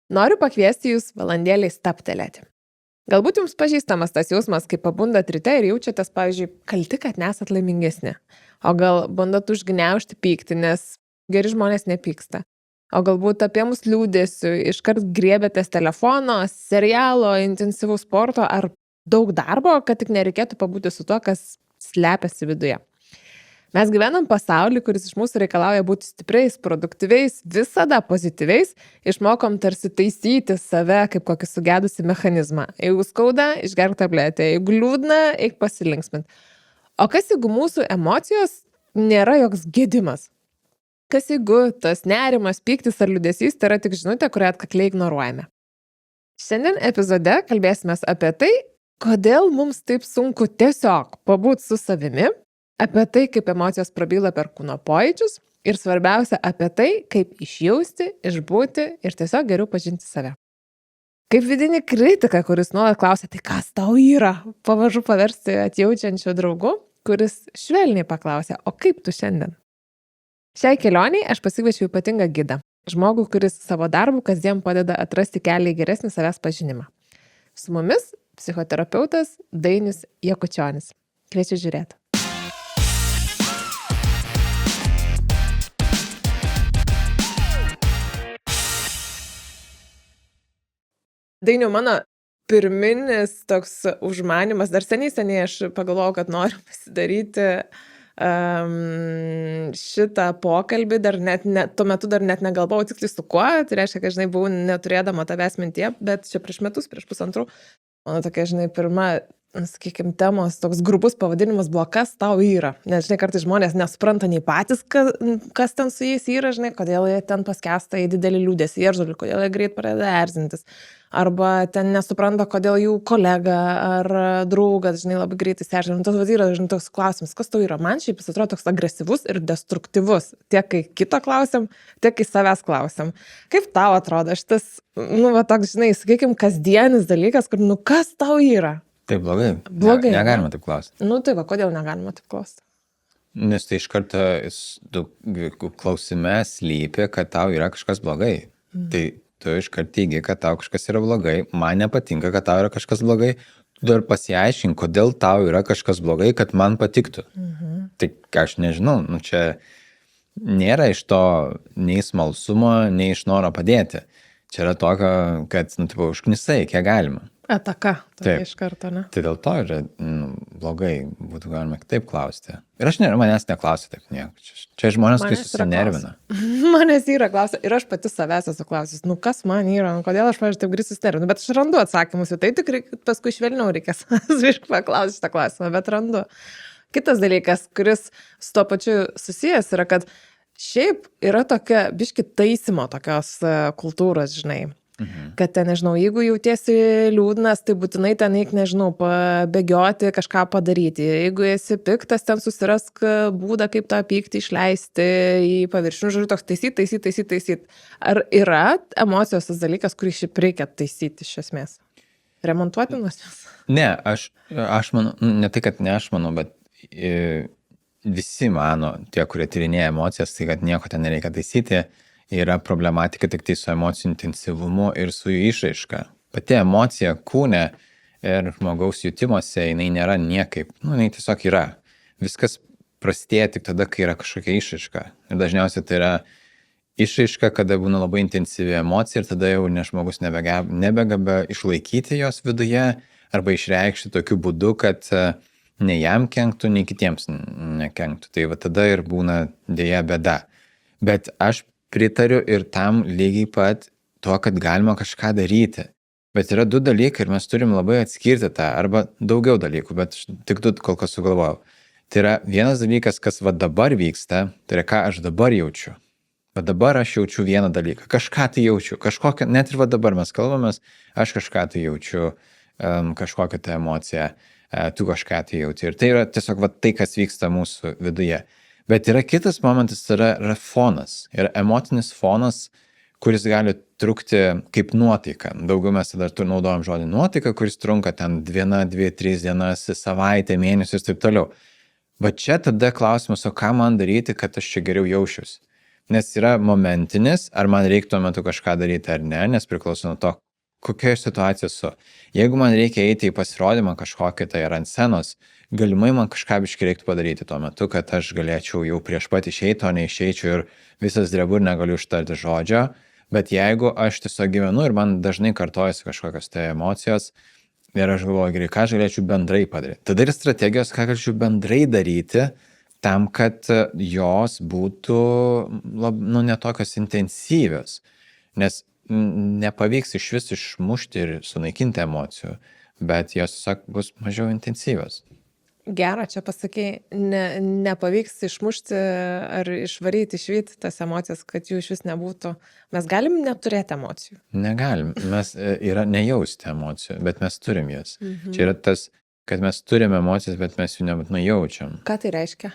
Noriu pakviesti jūs valandėliai stabtelėti. Galbūt jums pažįstamas tas jausmas, kai pabundat ryte ir jaučiatės, pavyzdžiui, kalti, kad nesat laimingesni. O gal bandat užgniaužti pyktį, nes geri žmonės nepyksta. O galbūt apie mus liūdėsiu, iškart griebėtės telefono, serialo, intensyvaus sporto ar daug darbo, kad tik nereikėtų pabūti su tuo, kas slepiasi viduje. Mes gyvenam pasaulį, kuris iš mūsų reikalauja būti stipriais, produktyviais, visada pozityviais, išmokom tarsi taisyti save kaip kokį sugedusį mechanizmą. Jeigu skauda, išgerk tabletę, jeigu liūdna, eik pasilinksmint. O kas jeigu mūsų emocijos nėra joks gedimas? Kas jeigu tas nerimas, pyktis ar liūdesys tai yra tik žinutė, kurią atkakliai ignoruojame? Šiandien epizode kalbėsime apie tai, kodėl mums taip sunku tiesiog pabūti su savimi, apie tai, kaip emocijos prabyla per kūno pojūčius ir svarbiausia apie tai, kaip išjausti, išbūti ir tiesiog geriau pažinti save. Kaip vidinį kritiką, kuris nuolat klausia, tai kas tau yra, pavažu paversti atjaučiančiu draugu, kuris švelniai paklausia, o kaip tu šiandien? Šiai kelioniai aš pasikviečiau ypatingą gidą, žmogų, kuris savo darbu kasdien padeda atrasti kelią į geresnį savęs pažinimą. Su mumis psichoterapeutas Dainius Jakučionis. Kviečiu žiūrėti. Dainiau, mano pirminis toks užmanimas, dar seniai aš pagalvojau, kad noriu pasidaryti šitą pokalbį, tuo metu dar net negalvojau tiksliai su kuo, tai reiškia, kad, buvau neturėdama tavęs mintie, bet čia prieš pusantrų, mano tokia, pirma, sakykime, temos, toks grubus pavadinimas buvo, kas tau yra. Nes, kartais žmonės nesupranta nei patys, kas ten su jais yra, kodėl jie ten paskęsta į didelį liūdesį, ieržulį, kodėl jie greit pradeda erzintis. Arba ten nesupranta, kodėl jų kolega ar draugas, labai greitai erzina. Tas yra, toks klausimas, kas tau yra. Man šiaip jis atrodo toks agresyvus ir destruktyvus. Tiek kai kito klausiam, tiek kai savęs klausiam. Kaip tau atrodo šitas, toks, sakykime, kasdienis dalykas, kur, kas tau yra? Tai blogai. Blogai. Negalima taip klausti. Tai va, kodėl negalima taip klausti? Nes tai iš karto klausime slypi, kad tau yra kažkas blogai. Tai tu iš karto teigi, kad tau kažkas yra blogai, man nepatinka, kad tau yra kažkas blogai, tu dar pasiaiškink, kodėl tau yra kažkas blogai, kad man patiktų. Tai aš nežinau, čia nėra iš to nei smalsumo, nei iš noro padėti. Čia yra tokio, kad, užknisai, kiek galima. Ataka, tokia iš karto, ne? Tai dėl to yra blogai, būtų galima kitaip klausti. Ir manęs neklausia taip nieko. Čia žmonės, kai susinervina. Manęs yra klausia. Ir aš pati savęs esu klausis, kas man yra, kodėl aš, pavyzdžiui, taip greit susinervinu. Bet aš randu atsakymus, tai tik paskui švelniau reikės paklausti šitą klausimą, bet randu. Kitas dalykas, kuris su to pačiu susijęs, yra, kad šiaip yra tokia biški taisymo tokios kultūros, kad ten, jeigu jautiesi liūdnas, tai būtinai ten eik, pabėgioti, kažką padaryti. Jeigu esi piktas, ten susirask būdą, kaip tą pyktį išleisti į paviršių. Žodžiu, toks taisyti. Ar yra emocijos tas dalykas, kurį šiaip reikia taisyti iš esmės? Remontuotinos? Ne, aš manau, ne tai, kad ne aš manau, bet visi mano, tie, kurie tyrinėja emocijas, tai kad nieko ten nereikia taisyti. Yra problematika tik tai su emocijų intensyvumu ir su jų išraiška. Pati emocija kūne ir žmogaus jutimuose, jinai nėra niekaip, jinai tiesiog yra. Viskas prasidėjo tik tada, kai yra kažkokia išraiška. Ir dažniausiai tai yra išraiška, kada būna labai intensyvi emocija ir tada jau žmogus nebegeba išlaikyti jos viduje arba išreikšti tokiu būdu, kad nei jam kenktų, nei kitiems nekenktų. Tai va tada ir būna dėja bėda. Bet aš pritariu ir tam lygiai pat to, kad galima kažką daryti. Bet yra du dalykai ir mes turim labai atskirti tą, arba daugiau dalykų, bet tik du kol kas sugalvojau. Tai yra vienas dalykas, kas va dabar vyksta, tai yra ką aš dabar jaučiu. Va dabar aš jaučiu vieną dalyką, kažką tai jaučiu, kažkokią, net ir va dabar mes kalbamės, aš kažką tai jaučiu, kažkokią tai emociją, tu kažką tai jauti. Ir tai yra tiesiog va tai, kas vyksta mūsų viduje. Bet yra kitas momentas, tai yra fonas. Yra emotinis fonas, kuris gali trukti kaip nuotaika. Daugiau mes tada naudojam žodį nuotaika, kuris trunka ten 1, 2, 3 dienas, savaitę, mėnesius ir taip toliau. Va čia tada klausimas, o ką man daryti, kad aš čia geriau jaučiuosi. Nes yra momentinis, ar man reikia tuo metu kažką daryti ar ne, nes priklauso nuo to, kokioje situacijoje esu. Jeigu man reikia eiti į pasirodymą kažkokį tai ar ant scenos, galimai man kažką biškai reiktų padaryti tuo metu, kad aš galėčiau jau prieš pat išeiti, o neišeičiau ir visas drebu ir negaliu ištarti žodžio. Bet jeigu aš tiesiog gyvenu ir man dažnai kartojasi kažkokios tai emocijos ir aš galvoju, gerai, ką aš galėčiau bendrai padaryti. Tada ir strategijos, ką galėčiau bendrai daryti, tam, kad jos būtų netokios intensyvios. Nes nepavyks iš vis išmušti ir sunaikinti emocijų, bet jos tiesiog bus mažiau intensyvios. Gerą čia pasakei, nepavyks išmušti ar išvaryti, išvyti tas emocijas, kad jų iš vis nebūtų. Mes galim neturėti emocijų? Negalim. Mes yra nejausti emocijų, bet mes turim jas. Čia yra tas, kad mes turime emocijas, bet mes jų nebūtinai jaučiam. Ką tai reiškia?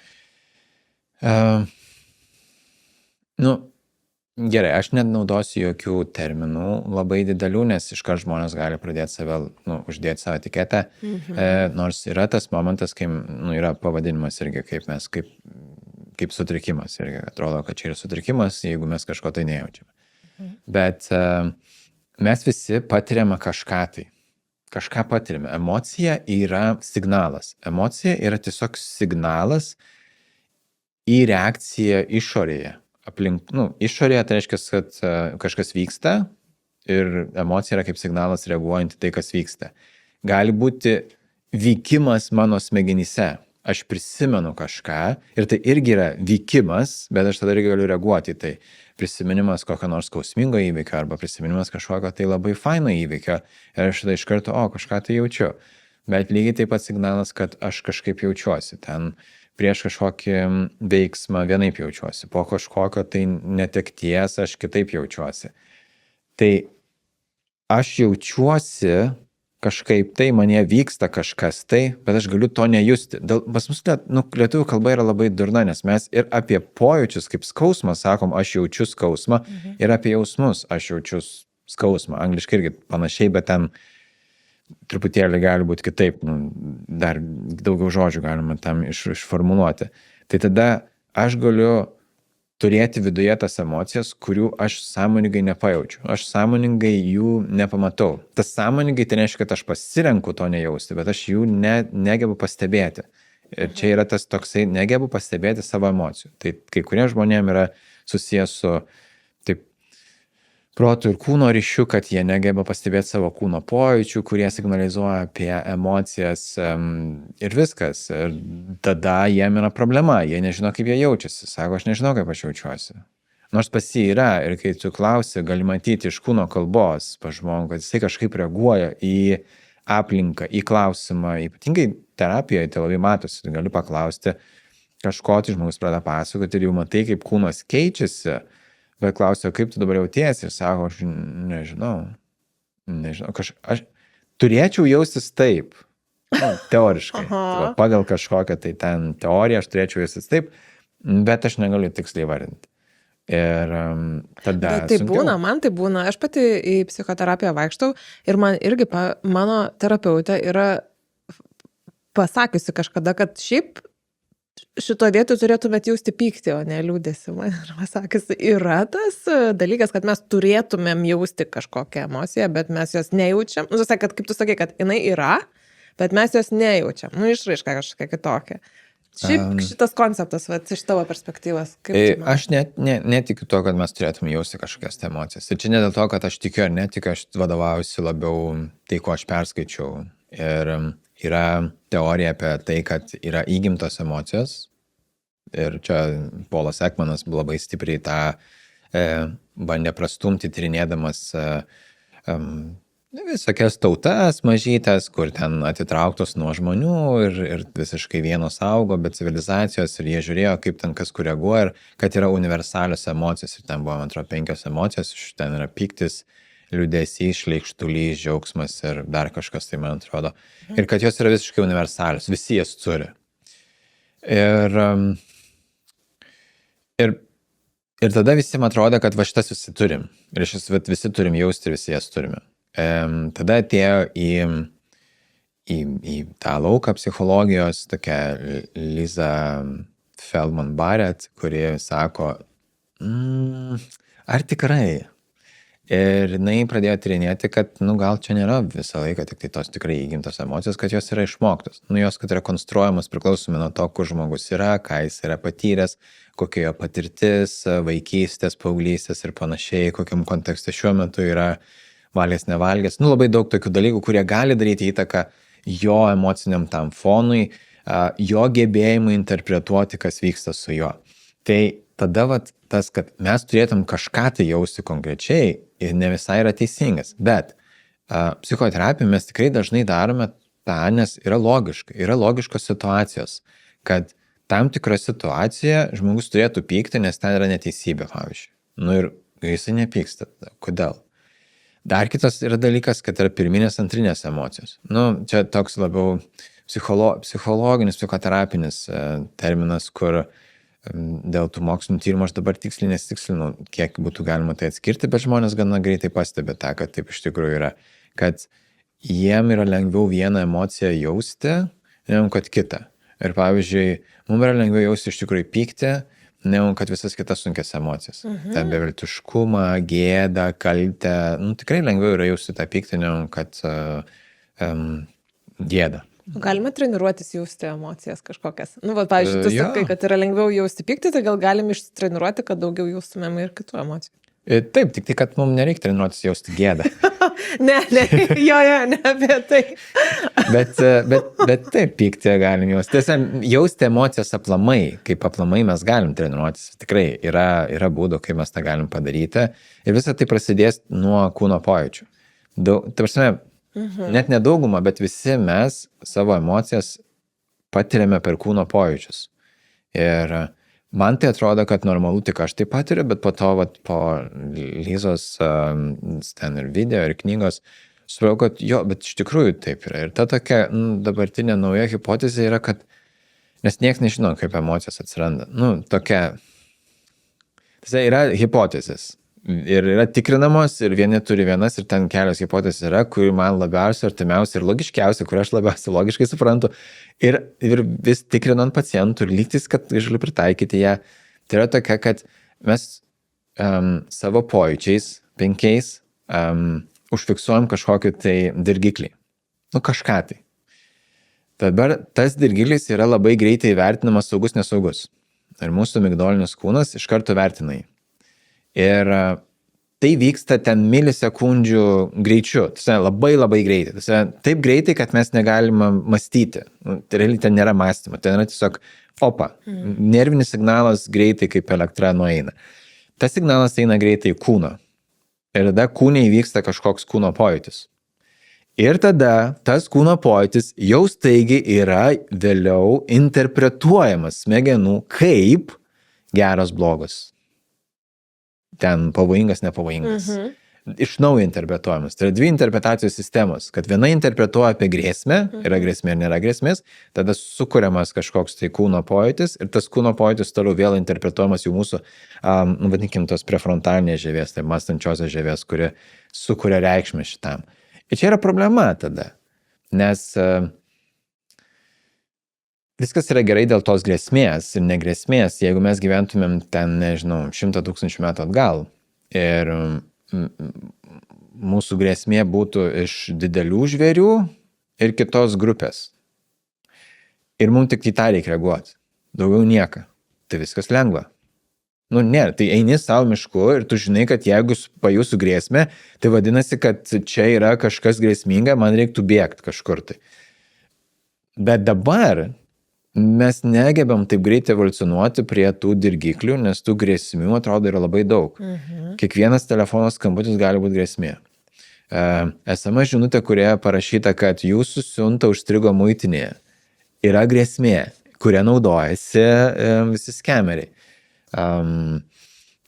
Gerai, aš net naudosiu jokių terminų labai didelių, nes iškart žmonės gali pradėti save, uždėti savo etiketę. Nors yra tas momentas, kai yra pavadinimas irgi kaip sutrikimas. Irgi atrodo, kad čia yra sutrikimas, jeigu mes kažko tai nejaučiame. Bet mes visi patiriame kažką tai. Kažką patiriame. Emocija yra signalas. Emocija yra tiesiog signalas į reakciją išorėje. Išorėje tai reiškia, kad kažkas vyksta ir emocija yra kaip signalas reaguojant į tai, kas vyksta. Gali būti vykimas mano smegenyse. Aš prisimenu kažką ir tai irgi yra vykimas, bet aš tada irgi galiu reaguoti į tai. Prisiminimas kokio nors skausmingo įvykio arba prisiminimas kažkokio tai labai faino įvykio ir aš tada iš karto, kažką tai jaučiu. Bet lygiai taip pat signalas, kad aš kažkaip jaučiuosi. Ten prieš kažkokį veiksmą vienaip jaučiuosi, po kažkokio tai netekties aš kitaip jaučiuosi. Tai aš jaučiuosi kažkaip tai, mane vyksta kažkas tai, bet aš galiu to nejusti. Pas mus lietuvių kalba yra labai durna, nes mes ir apie pojūčius kaip skausmą sakom, aš jaučiu skausmą, ir apie jausmus aš jaučiu skausmą. Angliškai irgi panašiai, bet ten truputėlį gali būti kitaip, dar daugiau žodžių galima tam išformuluoti. Tai tada aš galiu turėti viduje tas emocijas, kurių aš sąmoningai nepajaučiu. Aš sąmoningai jų nepamatau. Tas sąmoningai tai reiškia, kad aš pasirenku to nejausti, bet aš jų negebu pastebėti. Ir čia yra tas toksai, negebu pastebėti savo emocijų. Tai kai kurie žmonėm yra susijęs su proto ir kūno ryšiu, kad jie negeba pastebėti savo kūno pojūčių, kurie signalizuoja apie emocijas ir viskas. Ir tada jiem yra problema, jie nežino, kaip jie jaučiasi. Sako, aš nežinau, kaip aš jaučiuosi. Nors pas jį yra, ir kai tu klausi, gali matyti iš kūno kalbos pas žmogų, kad jisai kažkaip reaguoja į aplinką, į klausimą. Ypatingai terapijoje tai labai matosi, tu gali paklausti kažko, tai žmogus pradeda pasakoti ir jau matai, kaip kūnas keičiasi. Bet klausiau, kaip tu dabar jautiesi? Ir sako, aš nežinau. Aš turėčiau jaustis taip. Teoriškai. Pagal kažkokią tai ten teoriją aš turėčiau jaustis taip, bet aš negaliu tiksliai vardinti. Ir tada... Bet tai būna, man tai būna. Aš pati į psichoterapiją vaikštau ir man irgi mano terapeutė yra pasakiusi kažkada, kad šiaip šito vietoj turėtumėt jausti pyktį, o ne liūdėsi. Man yra sakęs, yra tas dalykas, kad mes turėtumėm jausti kažkokią emociją, bet mes jos nejaučiam. Kad, kaip tu sakai, kad jinai yra, bet mes jos nejaučiam. Išraiška kažkokia kitokia. Šiaip šitas konceptas, iš tavo perspektyvos. Aš netikiu to, kad mes turėtume jausti kažkokias emocijas. Ir čia ne dėl to, kad aš tikiu ar netikiu, aš vadovaujuosi labiau tai, ko aš perskaičiau. Ir yra teorija apie tai, kad yra įgimtos emocijos. Ir čia Polas Ekmanas labai stipriai tą bandė prastumti, tyrinėdamas visokias tautas mažytės, kur ten atitrauktos nuo žmonių ir visiškai vienos augo, bet civilizacijos, ir jie žiūrėjo, kaip ten kas kur reaguoja, ir kad yra universalios emocijos. Ir ten buvo, man atrodo, 5 emocijos, ten yra pyktis, liūdesys, šleikštulys, džiaugsmas ir dar kažkas, tai man atrodo. Ir kad jos yra visiškai universalios, visi jas turi. Ir tada visi man atrodo, kad va šitas visi turim. Ir šis visi turim jausti ir visi jas turime. Tada atėjo į tą lauką psichologijos tokia Liza Feldman Barrett, kuri sako, ar tikrai? Ir jinai pradėjo tyrinėti, kad, gal čia nėra visą laiką tik tai tos tikrai įgimtos emocijos, kad jos yra išmoktos. Jos, kad yra konstruojamos priklausomai nuo to, kur žmogus yra, ką jis yra patyręs, kokia jo patirtis, vaikystės, paauglystės ir panašiai, kokiam kontekste šiuo metu yra valgęs, nevalgęs. Labai daug tokių dalykų, kurie gali daryti įtaką jo emociniam tam fonui, jo gebėjimui interpretuoti, kas vyksta su juo. Tai tada tas, kad mes turėtum kažką tai jausti konkrečiai, ne visai yra teisingas. Bet psichoterapijoje mes tikrai dažnai darome tą, nes yra logiškos situacijos, kad tam tikra situacija žmogus turėtų pykti, nes ten yra neteisybė, pavyzdžiui. Ir jisai nepyksta. Kodėl? Dar kitas yra dalykas, kad yra pirminės, antrinės emocijos. Čia toks labiau psichologinis, psichoterapinis terminas, kur dėl tų mokslinių tyrimų aš dabar tiksliai nestikslinu, kiek būtų galima tai atskirti, bet žmonės gana greitai pastebi tą, kad taip iš tikrųjų yra, kad jiem yra lengviau vieną emociją jausti, negu kad kitą. Ir pavyzdžiui, mums yra lengviau jausti iš tikrųjų pyktį, negu kad visas kitas sunkias emocijas. Ten beviltiškumą, gėdą, kaltę, tikrai lengviau yra jausti tą pyktį, negu kad gėdą. Galime treniruotis jausti emocijas kažkokias. Pavyzdžiui, tu sakai, kad yra lengviau jausti pyktį, tai gal galim ištreniruoti, kad daugiau jaustumėm ir kitų emocijų. Taip, tik tai, kad mums nereikia treniruotis jausti gėdą. ne, ne apie tai. bet taip, pyktį galim jausti. Tiesa, jausti emocijas aplamai, kaip aplamai mes galim treniruotis. Tikrai yra būdų, kaip mes tą galim padaryti. Ir visą tai prasidės nuo kūno pojūčių. Net nedaugumą, bet visi mes savo emocijas patiriame per kūno pojūčius. Ir man tai atrodo, kad normalu tik aš tai patiriu, bet po to, po Lizos ten ir video, ir knygos, supratau, kad bet iš tikrųjų taip yra. Ir ta tokia dabartinė nauja hipotezė yra, kad, nes niekas nežino, kaip emocijos atsiranda. Tokia, tai yra hipotezės. Ir yra tikrinamos, ir vieni turi vienas, ir ten kelios hipotezės yra, kuri man labiausiai artimiausia ir logiškiausia, kur aš labiausiai logiškai suprantu. Ir vis tikrinant pacientų ir lygtis, kad galiu pritaikyti ją. Tai yra tokia, kad mes savo pojūčiais 5 užfiksuojam kažkokį tai dirgiklį. Kažką tai. Dabar tas dirgiklis yra labai greitai vertinamas saugus, nesaugus. Ir mūsų migdolinis kūnas iš karto vertina jį. Ir tai vyksta ten milisekundžių greičiu. Tai labai labai greitai. Taip greitai, kad mes negalime mąstyti. Tai realiai ten nėra mąstymo. Ten yra tiesiog nervinis signalas greitai, kaip elektra nueina. Tas signalas eina greitai į kūną. Ir tada kūne įvyksta kažkoks kūno pojūtis. Ir tada tas kūno pojūtis jau staigiai yra vėliau interpretuojamas smegenų kaip geras, blogas. Ten pavojingas, nepavojingas. Iš naujo interpretuojamas. Tai yra 2 interpretacijos sistemos, kad viena interpretuoja apie grėsmę, yra grėsmė ir nėra grėsmės, tada sukuriamas kažkoks tai kūno pojūtis ir tas kūno pojūtis toliau vėl interpretuojamas jau mūsų, vadinkim, tos prefrontalinės žievės, tai mąstančiosios žievės, kuri sukuria reikšmę šitam. Ir čia yra problema tada, nes viskas yra gerai dėl tos grėsmės ir negrėsmės, jeigu mes gyventumėm ten, 100 000 metų atgal ir mūsų grėsmė būtų iš didelių žvėrių ir kitos grupės. Ir mums tik į tą reikia reaguoti. Daugiau nieko. Tai viskas lengva. Nėra. Tai eini savo mišku ir tu žinai, kad jeigu pajusiu grėsmę, tai vadinasi, kad čia yra kažkas grėsminga, man reiktų bėgti kažkur tai. Bet dabar mes negebam taip greitai evoliucionuoti prie tų dirgiklių, nes tų grėsmių, atrodo, yra labai daug. Kiekvienas telefono skambutis gali būti grėsmė. SMS žinutė, kurioje parašyta, kad jūsų siunta užstrigo muitinėje, yra grėsmė, kuria naudojasi visi skemeriai.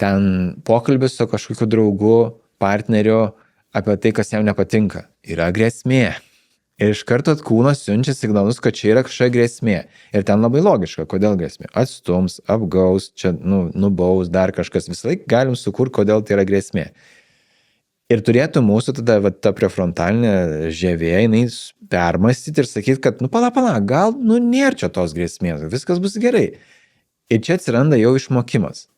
Ten pokalbis su kažkokiu draugu, partneriu apie tai, kas jam nepatinka, yra grėsmė. Ir iš karto kūnas siunčia signalus, kad čia yra kažkokia grėsmė. Ir ten labai logiška, kodėl grėsmė. Atstums, apgaus, čia nubaus, dar kažkas. Visą laiką galim sukurti, kodėl tai yra grėsmė. Ir turėtų mūsų tada ta prefrontalinė žievė, jinai permastyti ir sakyti, kad pala, gal nėra čia tos grėsmės, viskas bus gerai. Ir čia atsiranda jau išmokimas.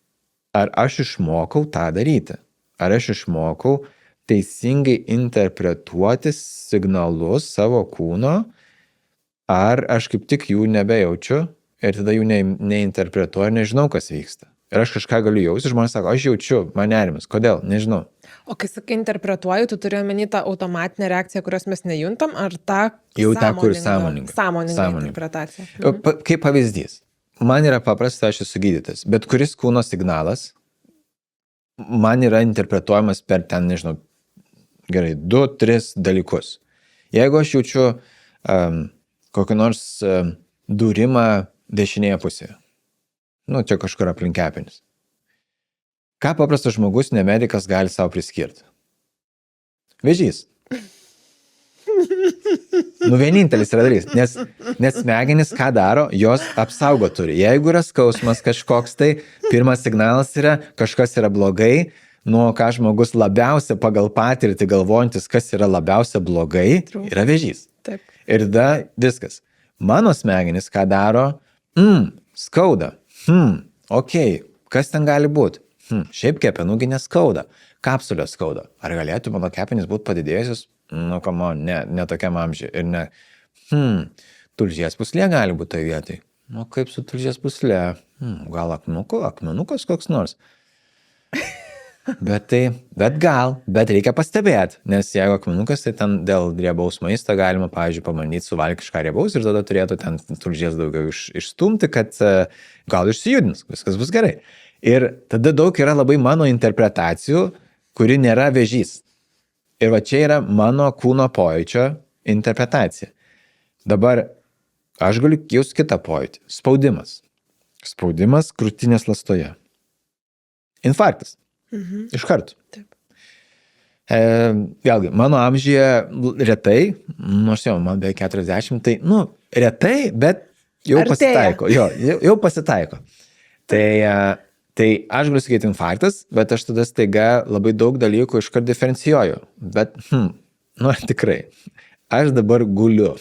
ar aš išmokau tą daryti? Ar aš išmokau teisingai interpretuoti signalus savo kūno, ar aš kaip tik jų nebejaučiu ir tada jų neinterpretuoju ir nežinau, kas vyksta. Ir aš kažką galiu jausti, žmonės sako, aš jaučiu, man nerimas. Kodėl? Nežinau. O kai sakai interpretuoju, tu turi omeny tą automatinę reakciją, kurios mes nejuntam, ar tą Jau tą, kur sąmoningą. Sąmoningą interpretaciją. Kaip pavyzdys. Man yra paprasta, aš esu gydytas, bet kuris kūno signalas man yra interpretuojamas per ten, nežinau, gerai, 2-3 dalykus. Jeigu aš jaučiu kokį nors dūrimą dešinėje pusėje, nu, čia kažkur aplink kepenis. Ką paprastas žmogus, ne medikas, gali savo priskirti? Vėžys. Nu, vienintelis yra darys, nes smegenys ką daro, jos apsaugo turi. Jeigu yra skausmas kažkoks, tai pirmas signalas yra, kažkas yra blogai, nuo ką žmogus labiausia pagal patirtį galvojantis, kas yra labiausia blogai, yra vėžys. Taip. Ir tada viskas. Mano smegenys ką daro, skauda, okei, kas ten gali būti? Šiaip kepenųgi neskauda, kapsulė skauda. Ar galėtų mano kepenys būti padidėjusios? Nu, kamo, ne tokiam amžiui. Ir ne, tulžies puslė gali būti tai vietai. Nu, kaip su tulžies puslė? Gal akmenukas koks nors. Bet reikia pastebėti, nes jeigu akmenukas, tai ten dėl riebaus maisto galima, pavyzdžiui, pamanyti suvalgyti kažką riebaus ir tada turėtų ten tulžies daugiau išstumti, kad gal išsijudins, viskas bus gerai. Ir tada daug yra labai mano interpretacijų, kuri nėra vėžys. Ir va čia yra mano kūno pojūčio interpretacija. Dabar aš galiu jaust kitą pojūtį. Spaudimas. Spaudimas krūtinės ląstoje. Infarktas. Iš karto. Taip. Vėlgi, mano amžiuje retai, nors jau man beveik 40, tai, retai, bet jau pasitaiko. Jau pasitaiko. Tai aš galiu sakyti infarktas, bet aš tada staiga labai daug dalykų iškart diferencijuoju. Bet, tikrai, aš dabar guliu.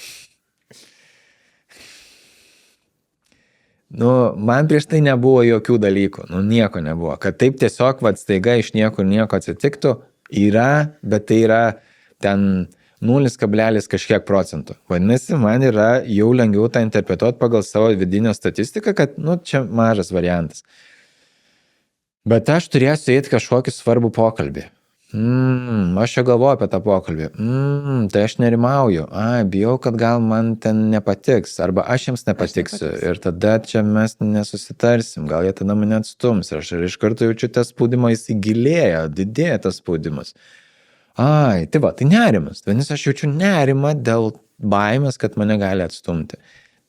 Man prieš tai nebuvo jokių dalykų, nieko nebuvo. Kad taip tiesiog, staiga iš nieko atsitiktų, yra, bet tai yra ten 0, kažkiek procentų. Vadinasi, man yra jau lengviau tą interpretuoti pagal savo vidinę statistiką, kad, čia mažas variantas. Bet aš turėsiu eiti kažkokį svarbų pokalbį. Aš čia galvoju apie tą pokalbį. Tai aš nerimauju. Bijau, kad gal man ten nepatiks. Arba aš jiems nepatiksiu. Ir tada čia mes nesusitarsim. Gal jie tada mane atstums. Ir aš iš karto jaučiu tą spaudimą, jis įgilėja, didėja tas spaudimas. Tai nerimas. Vadinasi, aš jaučiu nerimą dėl baimės, kad mane gali atstumti.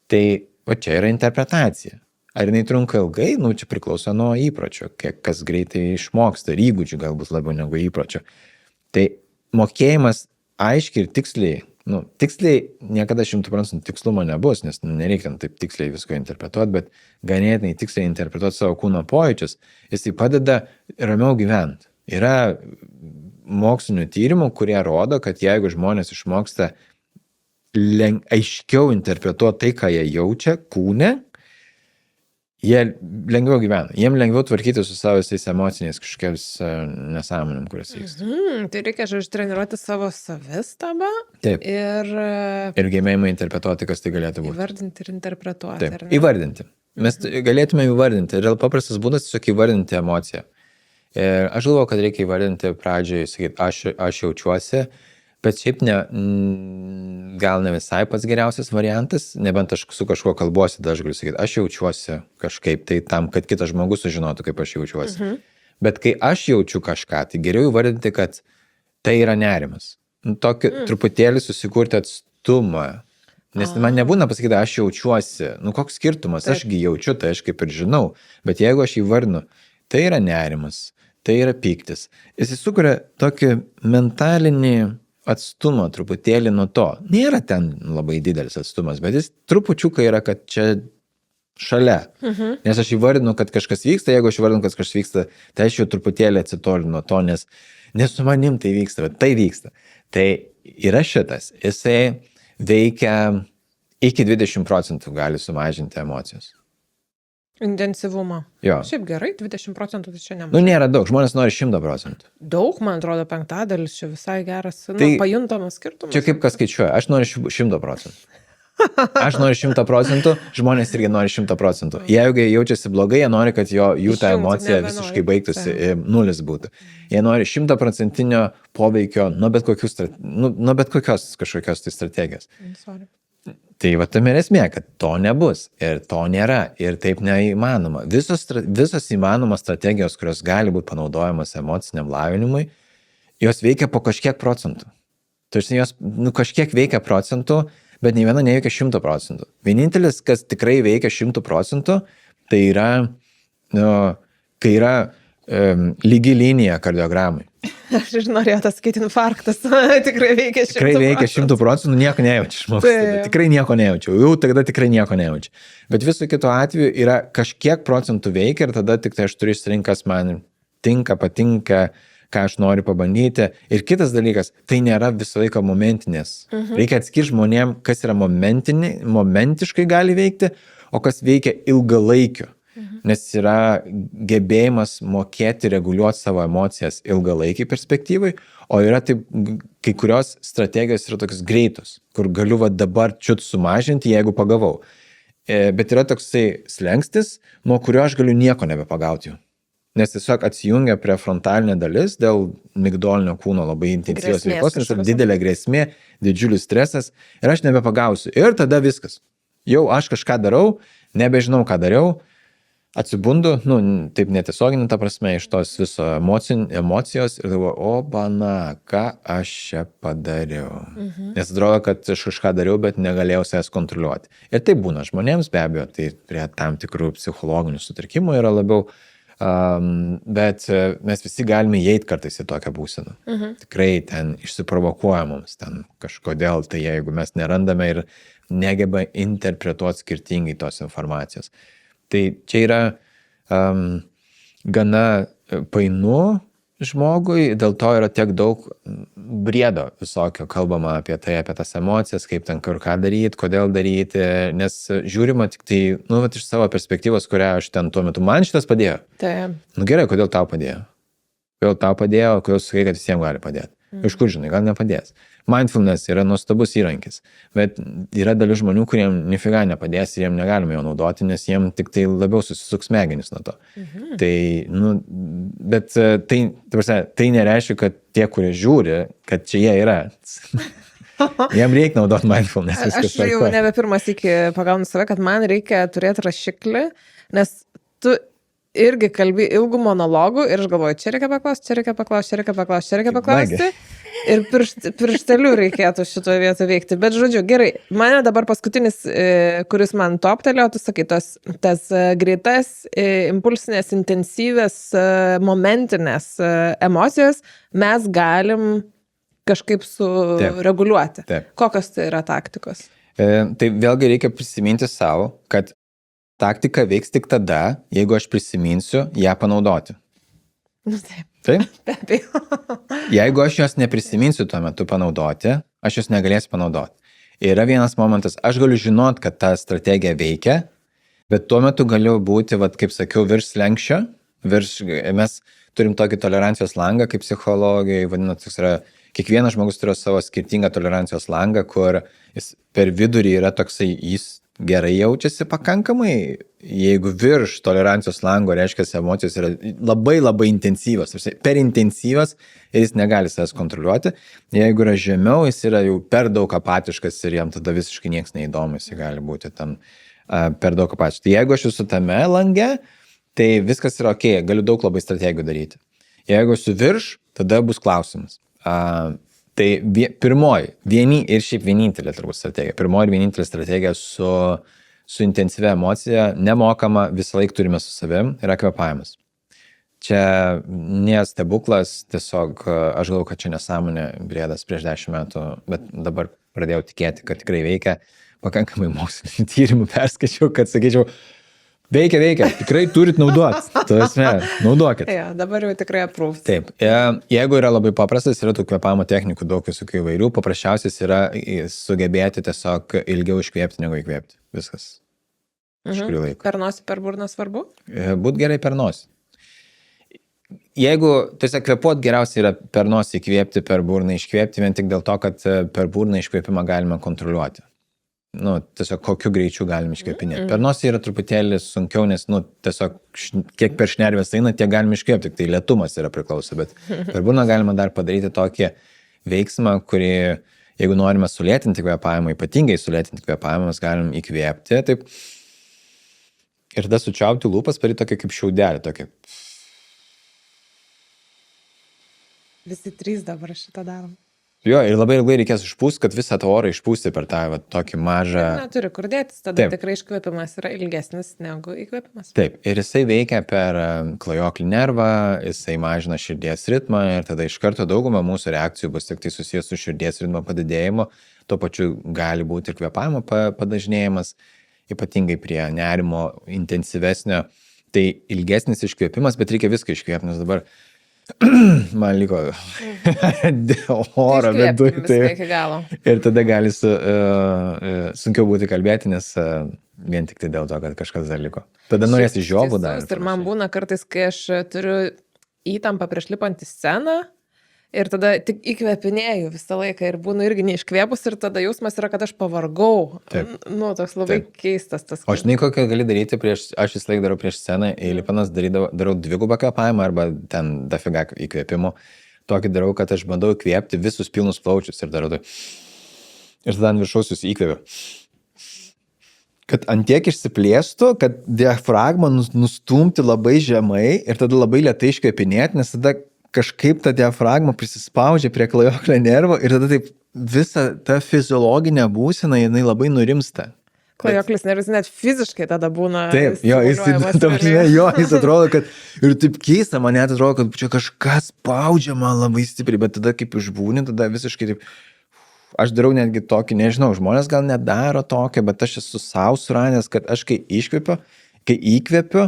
Tai čia yra interpretacija. Ar jinai trunka ilgai? Čia priklauso nuo įpročio, kiek kas greitai išmoksta ir įgūdžių galbūt labiau negu įpročio. Tai mokėjimas aiškiai ir tiksliai, tiksliai niekada 100% tikslumo nebus, nes nereikia taip tiksliai visko interpretuoti, bet ganėtinai tiksliai interpretuoti savo kūno pojūčius, jisai padeda ramiau gyventi. Yra mokslinių tyrimų, kurie rodo, kad jeigu žmonės išmoksta aiškiau interpretuoti tai, ką jie jaučia kūne, jie lengviau gyvena, jiem lengviau tvarkyti su savo emociniais kažkokiais nesąmonėm, kurias vyksta. Tai reikia, treniruoti savo savistabą. Taip. Ir gebėjimą interpretuoti, kas tai galėtų būti. Įvardinti ir interpretuoti. Taip, įvardinti. Mes galėtume įvardinti. Ir paprastas būdas tiesiog įvardinti emociją. Ir aš galvoju, kad reikia įvardinti pradžioje, sakyti, aš jaučiuosi, bet šiaip gal ne visai pats geriausias variantas, nebent aš su kažkuo kalbuosi, tada aš galiu sakyti, aš jaučiuosi kažkaip, tai tam, kad kitas žmogus sužinotų, kaip aš jaučiuosi. Bet kai aš jaučiu kažką, tai geriau įvardinti, kad tai yra nerimas. Tokį truputėlį susikurti atstumą. Nes man nebūna pasakyti, aš jaučiuosi. Koks skirtumas, ašgi jaučiu, tai aš kaip ir žinau. Bet jeigu aš įvardinu, tai yra nerimas, tai yra pyktis. Jis sukuria tokį mentalinį atstumą truputėlį nuo to. Nėra ten labai didelis atstumas, bet jis trupučiuką yra, kad čia šalia. Nes aš įvardinu, kad kažkas vyksta, jeigu aš įvardinu, kad kažkas vyksta, tai aš jau truputėlį atsitolinu nuo to, nes su manim tai vyksta, bet tai vyksta. Tai yra šitas. Jisai veikia iki 20% gali sumažinti emocijos. Intensyvumą. Jo. Šiaip gerai, 20% tai čia Nu, nemažai. nėra daug, žmonės nori 100%. Daug, man atrodo, 5/5 čia visai geras, Tai pajuntamas skirtumas. Čia kaip kas skaičiuoja, aš noriu 100%. Aš noriu 100%, žmonės irgi nori 100%. Jeigu jie jaučiasi blogai, jie nori, kad jų ta Išjungti emocija nebenori. visiškai baigtųsi, nulis būtų. Jie nori 100% poveikio nuo bet kokios kažkokios tai strategijos. Sorry. Tai va tam ir esmė, kad to nebus ir to nėra ir taip neįmanoma. Visos įmanomos strategijos, kurios gali būti panaudojamos emociniam lavinimui, jos veikia po kažkiek procentų. Tarsi jos kažkiek veikia procentų, bet nei viena neveikia 100%. Vienintelis, kas tikrai veikia 100%, tai yra, kai yra lygi linija kardiogramai. Aš ir norėjau tą sakyti, infarktas. Tikrai veikia 100%. Tikrai veikia 100%, nieko nejaučiu žmogus. Tikrai nieko nejaučiu. Jau tada tikrai nieko nejaučiu. Bet visų kitų atveju yra kažkiek procentų veikia ir tada tik tai aš turiu išsirinkti, kas man tinka, patinka, ką aš noriu pabandyti. Ir kitas dalykas, tai nėra visą laiką momentinis. Reikia atskirti žmonėm, kas yra momentiškai gali veikti, o kas veikia ilgalaikiu. Nes yra gebėjimas mokėti reguliuoti savo emocijas ilgalaikiai perspektyvai, o yra taip, kai kurios strategijos yra tokios greitos, kur galiu dabar čiut sumažinti, jeigu pagavau. Bet yra toksai slengstis, nuo kurio aš galiu nieko nebepagauti jų. Nes tiesiog atsijungia prefrontalinė dalis dėl migdolinio kūno labai intensyvios veiklos, nes yra didelė grėsmė, didžiulis stresas ir aš nebepagausiu. Ir tada viskas. Jau aš kažką darau, nebežinau, ką dariau, atsibundu, taip netiesioginį, ta prasme, iš tos viso emocijos ir galvoju, o bana, ką aš čia padariau. Nes atrodo, kad aš kažką dariau, bet negalėjau savęs kontroliuoti. Ir tai būna žmonėms, be abejo, tai prie tam tikrų psichologinių sutrikimų yra labiau, bet mes visi galime įeiti kartais į tokią būseną. Tikrai ten išsiprovokuoja mums ten kažkodėl, tai jeigu mes nerandame ir negeba interpretuoti skirtingai tos informacijos. Tai čia yra gana painu žmogui, dėl to yra tiek daug briedo visokio kalbama apie tai, apie tas emocijas, kaip ten ką daryti, kodėl daryti, nes žiūrima tik tai, iš savo perspektyvos, kurią aš ten tuo metu, man šitas padėjo. Taip. Gerai, kodėl tau padėjo? Kodėl sakai, kad visiems gali padėti? Iš kur žinai, gal nepadės? Mindfulness yra nuostabus įrankis, bet yra dalis žmonių, kuriem nifiga nepadės ir jiem negalime jo naudoti, nes jiem tik tai labiau susisuks smegenys nuo to. Tai, bet tai nereiškia, kad tie, kurie žiūri, kad čia jie yra. Jiem reikia naudoti mindfulness. Aš jau nebe pirmas iki pagaunu save, kad man reikia turėti rašiklį, nes tu irgi kalbi ilgų monologų ir aš galvoju, čia reikia paklausti. Ir piršteliu reikėtų šitoje vietoje veikti. Bet žodžiu, gerai, mane dabar paskutinis, kuris man toptelėjo, tu sakai, tas greitas, impulsinės, intensyvės, momentinės emocijos mes galim kažkaip sureguliuoti. Taip. Kokios tai yra taktikos? Tai vėlgi reikia prisiminti savo, kad taktika veiks tik tada, jeigu aš prisiminsiu ją panaudoti. Taip. Taip? Be abejo. Jeigu aš jos neprisiminsiu tuo metu panaudoti, aš jos negalėsiu panaudoti. Yra vienas momentas, aš galiu žinot, kad ta strategija veikia, bet tuo metu galiu būti, kaip sakiau, virš slenksčio, mes turim tokį tolerancijos langą, kaip psichologijai vadinasi, kiekvienas žmogus turi savo skirtingą tolerancijos langą, kur jis per vidurį yra toksai, jis gerai jaučiasi pakankamai, jeigu virš tolerancijos lango, reiškia, emocijos yra labai labai intensyvios, per intensyvios ir jis negali savęs kontroliuoti. Jeigu yra žemiau, jis yra jau per daug apatiškas ir jam tada visiškai nieks neįdomu, jis gali būti tam per daug apatiškas. Tai jeigu aš esu tame lange, tai viskas yra ok, galiu daug labai strategijų daryti. Jeigu esu virš, tada bus klausimas. Tai pirmoji, ir šiaip vienintelė turbūt strategija. Pirmoji ir vienintelė strategija su intensyvia emocija, nemokama, visą laiką turime su savim, yra kvėpavimas. Čia nestebuklas, tiesiog aš galvoju, kad čia nesąmonė briedas prieš 10 metų, bet dabar pradėjau tikėti, kad tikrai veikia. Pakankamai mokslinių tyrimų perskaičiau, kad sakyčiau, veikia, tikrai turit naudoti. Naudokit. Ja, dabar jau tikrai aprūvs. Taip, jeigu yra labai paprastas, yra tų kvėpavimo technikų daug visokių įvairių, paprasčiausias yra sugebėti tiesiog ilgiau iškvėpti negu įkvėpti. Viskas. kažkurį laiką. Per nosį, per burną svarbu? Būt gerai per nosį. Jeigu tiesiog kvėpuot geriausiai yra per nosį įkvėpti, per burną iškvėpti, vien tik dėl to, kad per burną iškvėpimą galima kontroliuoti. Tiesiog kokiu greičiu galime iškvėpinėti. Per nosį yra truputėlį sunkiau, nes, tiesiog kiek per šnervės eina, tiek galime iškvėpti, tai lėtumas yra priklauso, bet per burną galima dar padaryti tokį veiksmą, kurį, jeigu norime sulėtinti kvėpavimą, ypatingai sulėtinti kvėpavimą, mes galim įkvėpti, taip, ir tada sučiaupti lūpas, padaryti tokį kaip šiaudelį, tokį. Visi trys dabar šitą darom. Jo, ir labai ilgai reikės išpūsti, kad visą tą orą išpūsti per tą tokį mažą... Neturi kur dėtis, tada tikrai iškvėpimas yra ilgesnis negu įkvėpimas. Taip, ir jisai veikia per klajoklį nervą, jisai mažina širdies ritmą ir tada iš karto dauguma mūsų reakcijų bus tik tai susijęs su širdies ritmo padidėjimu, tuo pačiu gali būti ir kvėpavimo padažnėjimas, ypatingai prie nerimo intensyvesnio, tai ilgesnis iškvėpimas, bet reikia viską iškvėpti, nes dabar man liko oro, bet dujų. Ir tada gali sunkiau būti kalbėti, nes vien tik tai dėl to, kad kažkas dar liko. Tada norėsi žiobų dar. Ir man būna kartais, kai aš turiu įtampą prieš lipant į sceną ir tada tik įkvėpinėju visą laiką ir būnu irgi neiškvėpus ir tada jausmas yra, kad aš pavargau. Taip. Toks labai keistas tas. O žinai, kokią gali daryti aš vis laik darau prieš sceną, įlipanas darau dvigubą kvėpavimą arba ten dafiga įkvėpimų. Tokį darau, kad aš bandau įkvėpti visus pilnus plaučius ir darau tai. Ir tada ant viršaus jūs įkvėpiu. Kad antiek išsiplėstų, kad diafragmą nustumti labai žemai ir tada labai lėtai iškvėpinėti, nes tada kažkaip ta diafragma prisispaudžia prie klajoklio nervo ir tada taip visa ta fiziologinė būsena, jinai labai nurimsta. Klajoklis nervas net fiziškai tada būna. Taip, jis atrodo, kad ir taip keista, man net atrodo, kad čia kažkas spaudžia man labai stipriai, bet tada kaip išbūni, tada visiškai taip, aš darau netgi tokį, nežinau, žmonės gal nedaro tokį, bet aš esu sau suranęs, kad aš kai įkvepiu,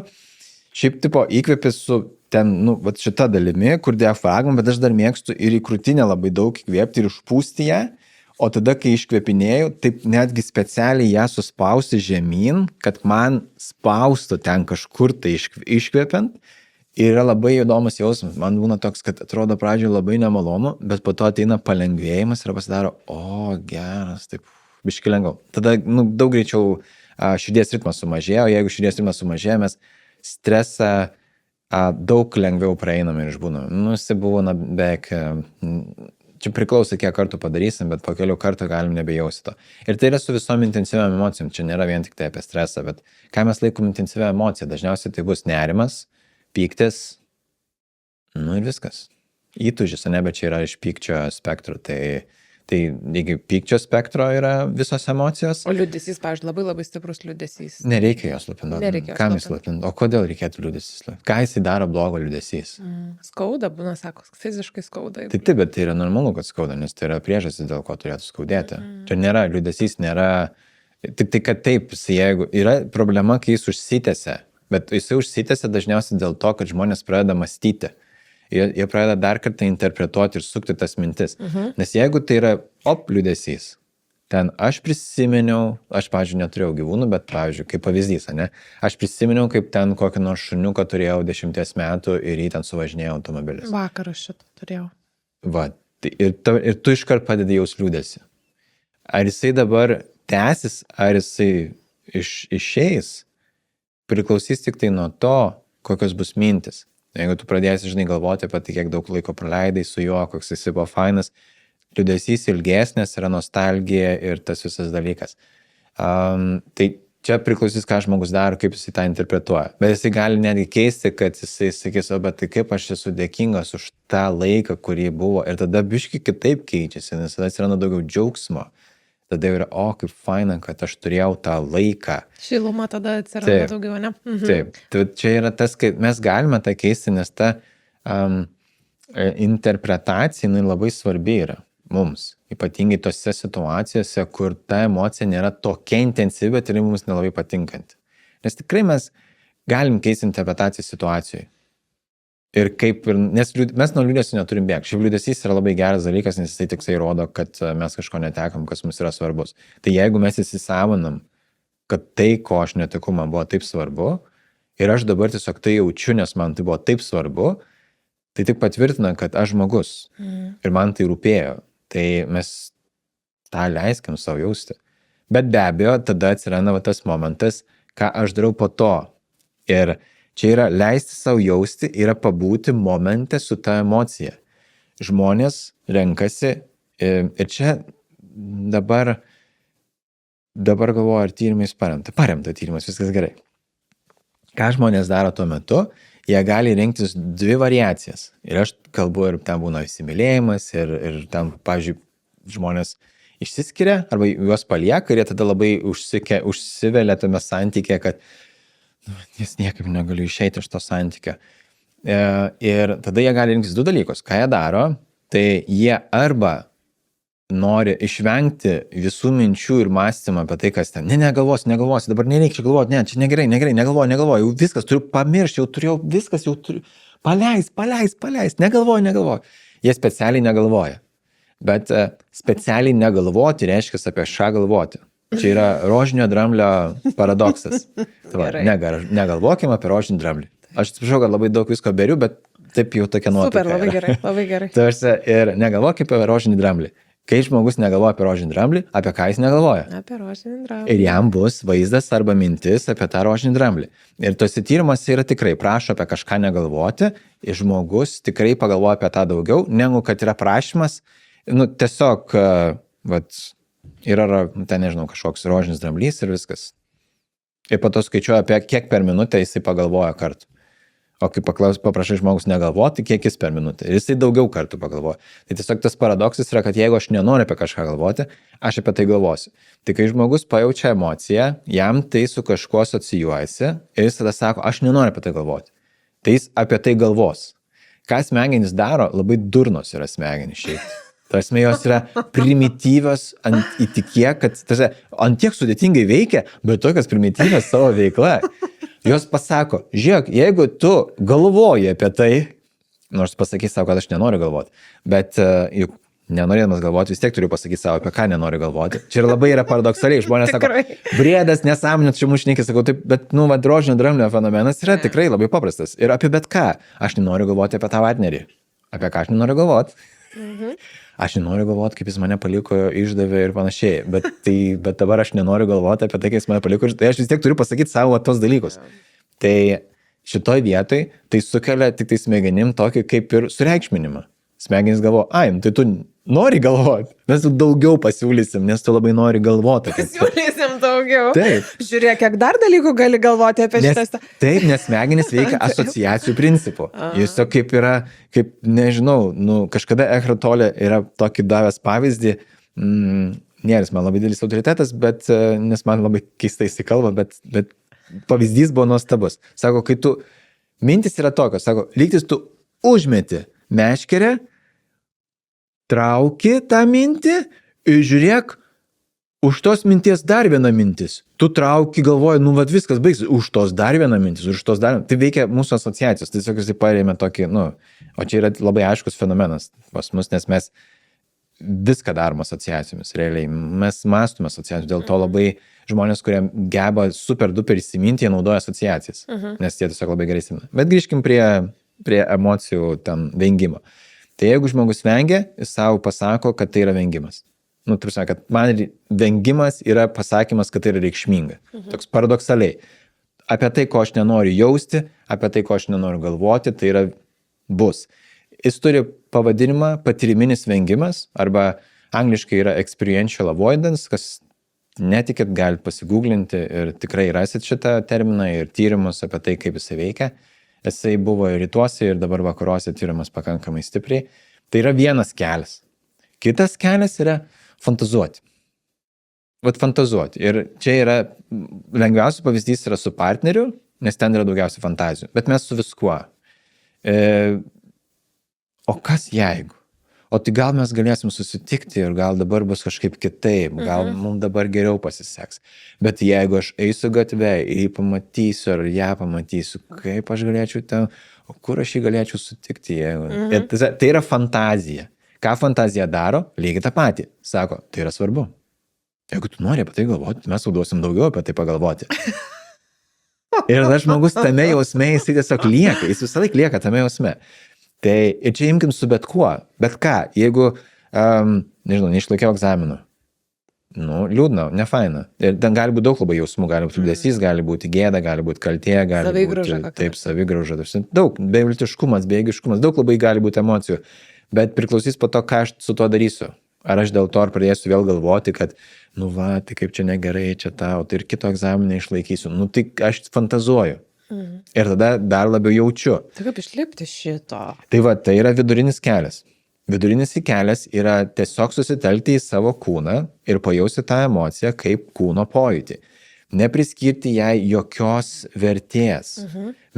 šiaip tipo įkvepi su ten, šita dalimi, kur diafragma, bet aš dar mėgstu ir į krūtinę labai daug įkvėpti ir išpūsti ją, o tada, kai iškvėpinėjau, taip netgi specialiai ją suspausti žemyn, kad man spaustų ten kažkur tai iškvėpiant. Ir yra labai įdomus jausmas. Man būna toks, kad atrodo pradžioje labai nemalonu, bet po to ateina palengvėjimas ir pasidaro, geras, taip, biški lengviau. Tada daug greičiau širdies ritmas sumažėjo, o jeigu širdies ritmas sumažėjo, mes stresą daug lengviau praeinam ir išbūnam. Jis buvo beveik, čia priklauso, kiek kartų padarysim, bet po kelių kartų galim nebejausti to. Ir tai yra su visom intensyviam emocijom, čia nėra vien tik tai apie stresą, bet ką mes laikom intensyvią emociją, dažniausiai tai bus nerimas, pyktis, ir viskas. Įtūžis, bet čia yra iš pykčio spektro, tai lygiai pykčio spektro yra visos emocijos. O liūdesys, pavyzdžiui, labai labai stiprus liūdesys. Nereikia jos slopinti. Kam jis slopinti? O kodėl reikėtų liūdesys slopinti? Ką jisai daro blogo liūdesys? Skauda, būna, sako, fiziškai skauda. Taip, bet tai yra normalu, kad skauda, nes tai yra priežastis, dėl ko turėtų skaudėti. Čia nėra, liūdesys nėra, tik tai, kad taip, jeigu yra problema, kai jis užsitęsia, bet jisai užsitęsia dažniausiai dėl to, kad žmonės pradeda mąstyti. Jie pradeda dar kartą interpretuoti ir sukti tas mintis. Nes jeigu tai yra liūdesys, ten aš prisiminiau, aš, pavyzdžiui, neturėjau gyvūnų, bet, pavyzdžiui, kaip pavyzdys, aš prisiminiau, kaip ten kokį nors šuniuką turėjau 10 metų ir jį ten suvažinėjau automobilis. Vakar aš šitą turėjau. Ir tu iškart padedi jaus liūdesį. Ar jisai dabar tęsis, ar jisai išeis, priklausys tik tai nuo to, kokios bus mintis. Jeigu tu pradėsi, galvoti apie tai, kiek daug laiko praleidai su juo, koks jis buvo fainas, liūdesys ilgesnės, yra nostalgija ir tas visas dalykas. Tai čia priklausys, ką žmogus daro, kaip jisai tą interpretuoja. Bet jisai gali netgi keisti, kad jisai sakys, bet tai kaip aš esu dėkingas už tą laiką, kurį buvo. Ir tada biški kitaip keičiasi, nes tada atsiranda daugiau džiaugsmo. Tada yra, kaip faina, kad aš turėjau tą laiką. Šiluma tada atsiranda daugiau, ne? Taip, tai čia yra tas, kad mes galime tą keisti, nes ta interpretacija labai svarbi yra mums. Ypatingai tose situacijose, kur ta emocija nėra tokia intensyvi, bet ir mums nelabai patinkanti. Nes tikrai mes galim keisti interpretaciją situacijoje. Nes mes nuo liūdesio neturim bėgti. Šiaip liūdesys yra labai geras dalykas, nes jisai tiksai rodo, kad mes kažko netekom, kas mums yra svarbus. Tai jeigu mes įsisavinam kad tai, ko aš netekau, man buvo taip svarbu ir aš dabar tiesiog tai jaučiu, nes man tai buvo taip svarbu, tai tik patvirtina, kad aš žmogus ir man tai rūpėjo. Tai mes tą leiskim savo jausti. Bet be abejo, tada atsiranda tas momentas, ką aš darau po to. Ir čia yra leisti savo jausti, yra pabūti momente su ta emocija. Žmonės renkasi ir čia dabar galvoju, ar tyrimais paremta tyrimas, viskas gerai. Ką žmonės daro tuo metu, jie gali rinktis 2 variacijas. Ir aš kalbu, ir ten būna įsimylėjimas, ir ten, pavyzdžiui, žmonės išsiskiria, arba juos palieka, ir jie tada labai užsivelia tame santykė, kad jis niekaip negaliu išeiti iš to santykio. Ir tada jie gali rinktis 2 dalykus. Ką jie daro, tai jie arba nori išvengti visų minčių ir mąstymą apie tai, kas ten. Negalvosi, dabar nereikia galvoti, čia negerai, negalvoju, jau viskas, turiu pamiršti, jau turiu, paleis, negalvoju. Jie specialiai negalvoja. Bet specialiai negalvoti reiškia apie ką galvoti. Čia yra rožinio dramblio paradoksas. Negalvokim apie rožinį dramblį. Aš atsiprašau, kad labai daug visko beriu, bet taip jau tokia nuotaika. Super, labai gerai. Tarsi, ir negalvokim apie rožinį dramblį. Kai žmogus negalvoja apie rožinį dramblį, apie ką jis negalvoja? Apie rožinį dramblį. Ir jam bus vaizdas arba mintis apie tą rožinį dramblį. Ir tose tyrimuose yra tikrai prašo apie kažką negalvoti, ir žmogus tikrai pagalvoja apie tą daugiau, negu kad yra prašymas, tiesiog, yra, ten nežinau, kažkoks rožinis dramblys ir viskas. Ir po to skaičiuoja apie kiek per minutę jisai pagalvoja kartų. O kai paprašai žmogus negalvoti, kiek jis per minutę. Ir jisai daugiau kartų pagalvoja. Tai tiesiog tas paradoksas yra, kad jeigu aš nenoriu apie kažką galvoti, aš apie tai galvosiu. Tai kai žmogus pajaučia emociją, jam tai su kažkuo asocijuojasi ir jis tada sako, aš nenoriu apie tai galvoti. Tai jis apie tai galvos. Ką smegenys daro, labai durnos yra smegenys šiaip. Tarsi jos yra primityvios įtikė, kad ant tiek sudėtingai veikia, bet tokios primityvios savo veikla. Jos pasako, žiūrėk, jeigu tu galvoji apie tai, nors pasakys savo, kad aš nenoriu galvoti, bet juk nenorėdamas galvoti, vis tiek turiu pasakyti savo, apie ką nenoriu galvoti. Čia labai yra paradoksaliai, žmonės sako, briedas, nesąmonės, čia mušnikis, sakau, taip, bet, rožinio dramblio fenomenas yra tikrai labai paprastas. Ir apie bet ką. Aš nenoriu galvoti apie tą partnerį. Apie ką aš nenoriu galvoti? Aš nenoriu galvoti, kaip jis mane paliko, išdavė ir panašiai, bet dabar aš nenoriu galvoti apie tai, kaip jis mane paliko, tai aš vis tiek turiu pasakyti savo tos dalykus. Tai šitoj vietoj tai sukelia tik tai smegenim tokį kaip ir sureikšminimą. Smegenys galvo, tai tu nori galvoti, mes tu daugiau pasiūlysim, nes tu labai nori galvoti. Pasiūlysim daugiau. Taip. Žiūrėk, kiek dar dalykų gali galvoti apie šitą. Taip, nes smegenys veikia asociacijų principu. Jis to kaip yra, kaip nežinau, kažkada Eckhart Tolle yra tokį davęs pavyzdį, nėris man labai didelis autoritetas, bet, nes man labai keistai įsikalba, bet pavyzdys buvo nuostabus. Sako, kai tu, mintis yra tokios, sako, lygtis tu užmeti meškerę, trauki tą mintį ir žiūrėk, už tos minties dar viena mintis. Tu trauki, galvoji, viskas baigsis, už tos dar viena mintis, už tos dar viena. Tai veikia mūsų asociacijos, tai tiesiog jisai parėmė tokį, o čia yra labai aiškus fenomenas pas mus, nes mes viską darom asociacijomis, realiai. Mes mąstume asociacijų, dėl to labai žmonės, kurie geba super duper įsiminti, jie naudoja asociacijas, nes jie tiesiog labai gerai įsimena. Bet grįžkim prie emocijų tam vengimo. Tai jeigu žmogus vengia, jis savo pasako, kad tai yra vengimas. Turime, kad man vengimas yra pasakymas, kad tai yra reikšminga. Toks paradoksaliai. Apie tai, ko aš nenoriu jausti, apie tai, ko aš nenoriu galvoti, tai yra bus. Jis turi pavadinimą patyriminis vengimas, arba angliškai yra experiential avoidance, kas netikit, galite pasigūglinti ir tikrai rasit šitą terminą ir tyrimus apie tai, kaip jisai veikia. Jisai buvo ir rytuose, ir dabar vakaruose tyrimas pakankamai stipriai. Tai yra vienas kelias. Kitas kelias yra fantazuoti. Fantazuoti. Ir čia yra, lengviausias pavyzdys yra su partneriu, nes ten yra daugiausiai fantazijų. Bet mes su viskuo. O kas jeigu? O tai gal mes galėsim susitikti ir gal dabar bus kažkaip kitaip, gal mums dabar geriau pasiseks. Bet jeigu aš eisiu gatvę ir jį pamatysiu ar ją pamatysiu, kaip aš galėčiau ten, o kur aš jį galėčiau sutikti? Tai yra fantazija. Ką fantazija daro? Lygiai tą patį. Sako, tai yra svarbu. Jeigu tu nori apie tai galvoti, mes jau duosim daugiau apie tai pagalvoti. Ir tada žmogus tame jausme, jis tiesiog lieka, jis visą laiką lieka tame jausme. Tai ir čia imkim su bet kuo, bet ką, jeigu, nežinau, neišlaikiau egzaminų, nu, liūdna, nefaina. Ir ten gali būti daug labai jausmų, gali būti liūdesys, gali būti gėda, gali būti kaltė, gali Savigrauža būti, taip, savigrauža, daug, beviltiškumas, bejėgiškumas, daug labai gali būti emocijų, bet priklausys po to, ką aš su tuo darysiu. Ar aš dėl to ar pradėsiu vėl galvoti, kad, nu va, tai kaip čia negerai, čia tau, tai ir kito egzaminą išlaikysiu. Nu, tai aš fantazuoju. Ir tada dar labiau jaučiu. Tai kaip išlipti šito? Tai va, tai yra vidurinis kelias. Vidurinis kelias yra tiesiog susitelkti į savo kūną ir pajausti tą emociją kaip kūno pojūtį. Nepriskirti jai jokios vertės.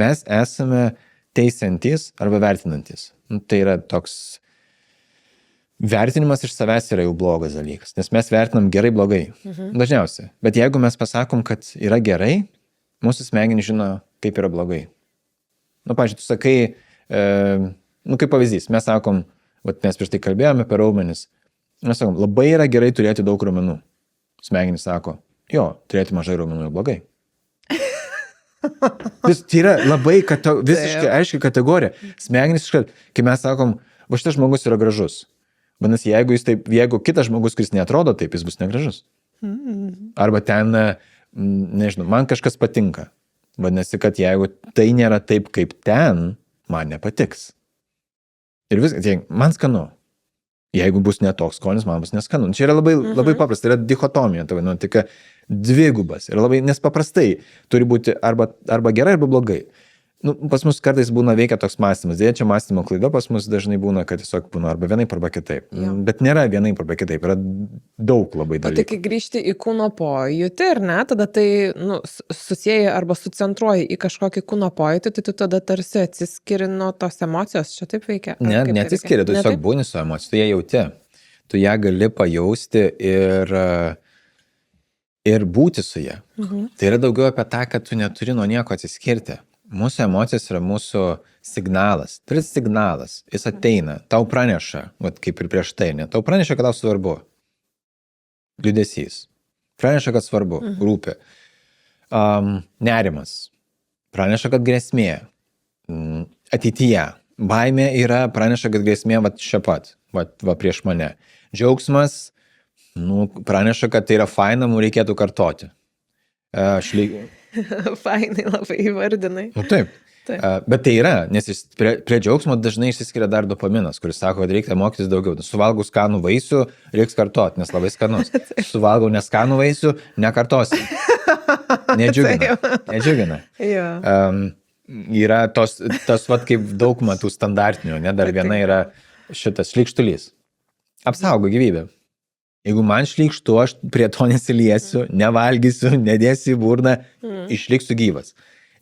Mes esame teisiantys arba vertinantys. Nu, tai yra toks... Vertinimas iš savęs yra jau blogas dalykas, nes mes vertinam gerai, blogai. Dažniausiai. Bet jeigu mes pasakom, kad yra gerai, mūsų smegenys žino, kaip yra blogai. Nu, pavyzdžiui, tu sakai, nu, kaip pavyzdys, mes sakom, mes prieš tai kalbėjome apie raumenis, mes sakom, labai yra gerai turėti daug raumenų. Smegenys sako, jo, turėti mažai raumenų yra blogai. Tai yra labai visiškai aiškiai kategorija. Smegenys, kai mes sakom, va šitas žmogus yra gražus. Vadinasi, jeigu kitas žmogus, kuris neatrodo taip, jis bus negražus. Arba ten, nežinau, man kažkas patinka. Vadinasi, kad jeigu tai nėra taip, kaip ten, man nepatiks. Ir viskas, man skanu. Jeigu bus netoks skonis, man bus neskanu. Čia yra labai paprasta, tai yra dichotomija, tai vadinasi, tik dvigubas. Ir labai, nes paprastai turi būti arba gerai, arba blogai. Nu, pas mus kartais būna veikia toks mąstymas. Dėja, čia mąstymo klaida pas mus dažnai būna, kad tiesiog būna arba vienaip, arba kitaip. Bet nėra vienaip, arba kitaip. Yra daug labai dalykų. O tai kai grįžti į kūno pojūtį, ir ne, tada tai susieji arba sucentruoji į kažkokį kūno pojūtį, tai tu tada tarsi atsiskiri nuo tos emocijos. Čia taip veikia? Ne, neatsiskiri, tu tiesiog būni su emocija, tu ją jauti. Tu ją gali pajausti ir būti su ją. Tai yra daugiau apie tą, kad tu neturi nuo nieko atsiskirti. Mūsų emocijos yra mūsų signalas. Tai yra signalas. Jis ateina, tau praneša, kaip ir prieš tai, ne? Tau praneša, kad tau svarbu. Liūdesys. Praneša, kad svarbu, rūpi. Nerimas. Praneša, kad grėsmė. Ateityje. Baimė yra, praneša, kad grėsmė čia pat, va prieš mane. Džiaugsmas, praneša, kad tai yra faina, mums reikėtų kartoti. Fainai labai įvardinai. Nu, taip. Bet tai yra, nes prie džiaugsmo dažnai išsiskiria dar dopaminas, kuris sako, kad reikia mokytis daugiau. Suvalgau skanų vaisių, reiks kartoti, nes labai skanus. Suvalgau neskanų vaisių, nekartosi. Nedžiugina. Yra tas kaip daug matų standartinių, ne? Dar viena yra šitas šlykštulys. Apsaugo gyvybę. Jeigu man šlykštu, aš prie to nesiliesiu, nevalgysiu, nedėsiu į burną, išliksiu gyvas.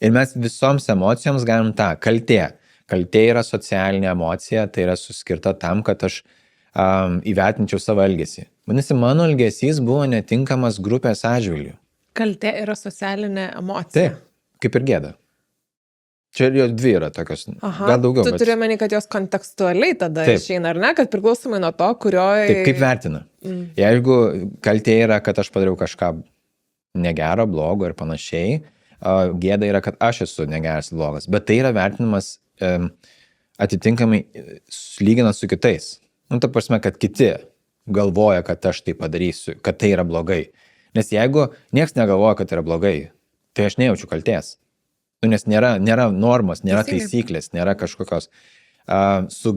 Ir mes visoms emocijoms galim tą kaltė. Kaltė yra socialinė emocija, tai yra suskirta tam, kad aš įvertinčiau savo elgesį. Vadinasi, mano elgesys buvo netinkamas grupės atžvilgiu. Kaltė yra socialinė emocija. Taip, kaip ir gėda. Čia jos dvi yra tokios, gal daugiau. Tu turi meni, kad jos kontekstualiai tada išeina, ar ne, kad priklausomai nuo to, kurioje... Taip, kaip vertina. Jeigu kaltė yra, kad aš padariau kažką negero, blogo ir panašiai, gėda yra, kad aš esu negeras, blogas. Bet tai yra vertinimas atitinkamai lyginant su kitais. Ta prasme, kad kiti galvoja, kad aš tai padarysiu, kad tai yra blogai. Nes jeigu nieks negalvoja, kad tai yra blogai, tai aš nejaučiu kaltės. Nes nėra normos, nėra taisyklės, nėra kažkokios. Su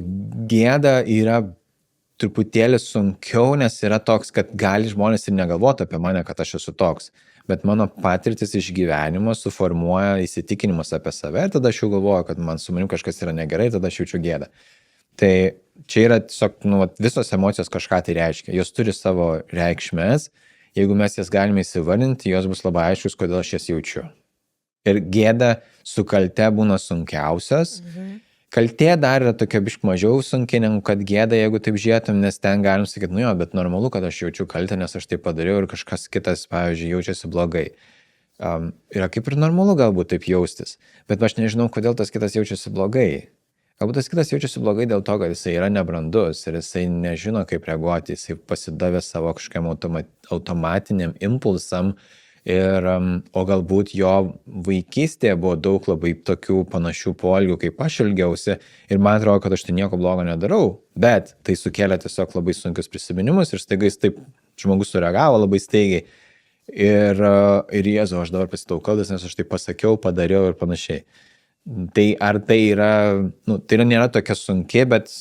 gėda yra truputėlį sunkiau, nes yra toks, kad gali žmonės ir negalvoti apie mane, kad aš esu toks. Bet mano patirtis iš gyvenimo suformuoja įsitikinimus apie save ir tada aš jau galvoju, kad man su manim kažkas yra negerai, tada aš jaučiu gėdą. Tai čia yra tiesiog, visos emocijos kažką tai reiškia. Jos turi savo reikšmės. Jeigu mes jas galime įsivardinti, jos bus labai aiškus, kodėl aš jas jaučiu. Ir gėda su kalte būna sunkiausias. Kaltė dar yra tokia bišk mažiau sunkiai, negu kad gėda, jeigu taip žiūrėtum, nes ten galim sakyti, bet normalu, kad aš jaučiu kaltę, nes aš tai padariau ir kažkas kitas, pavyzdžiui, jaučiasi blogai. Yra kaip ir normalu galbūt taip jaustis, bet aš nežinau, kodėl tas kitas jaučiasi blogai. Galbūt tas kitas jaučiasi blogai dėl to, kad jisai yra nebrandus ir jisai nežino, kaip reaguoti, jisai pasidavė savo kažkokiam automatiniam impulsam. O galbūt jo vaikystėje buvo daug labai tokių panašių poelgių, kaip aš elgiausi ir man atrodo, kad aš tai nieko blogo nedarau, bet tai sukėlė tiesiog labai sunkius prisiminimus ir staiga jis taip žmogus sureagavo labai staigiai ir Jėzau, aš dabar pasitau kaltas, nes aš tai pasakiau, padariau ir panašiai. Tai ar tai yra, tai nėra tokia sunki, bet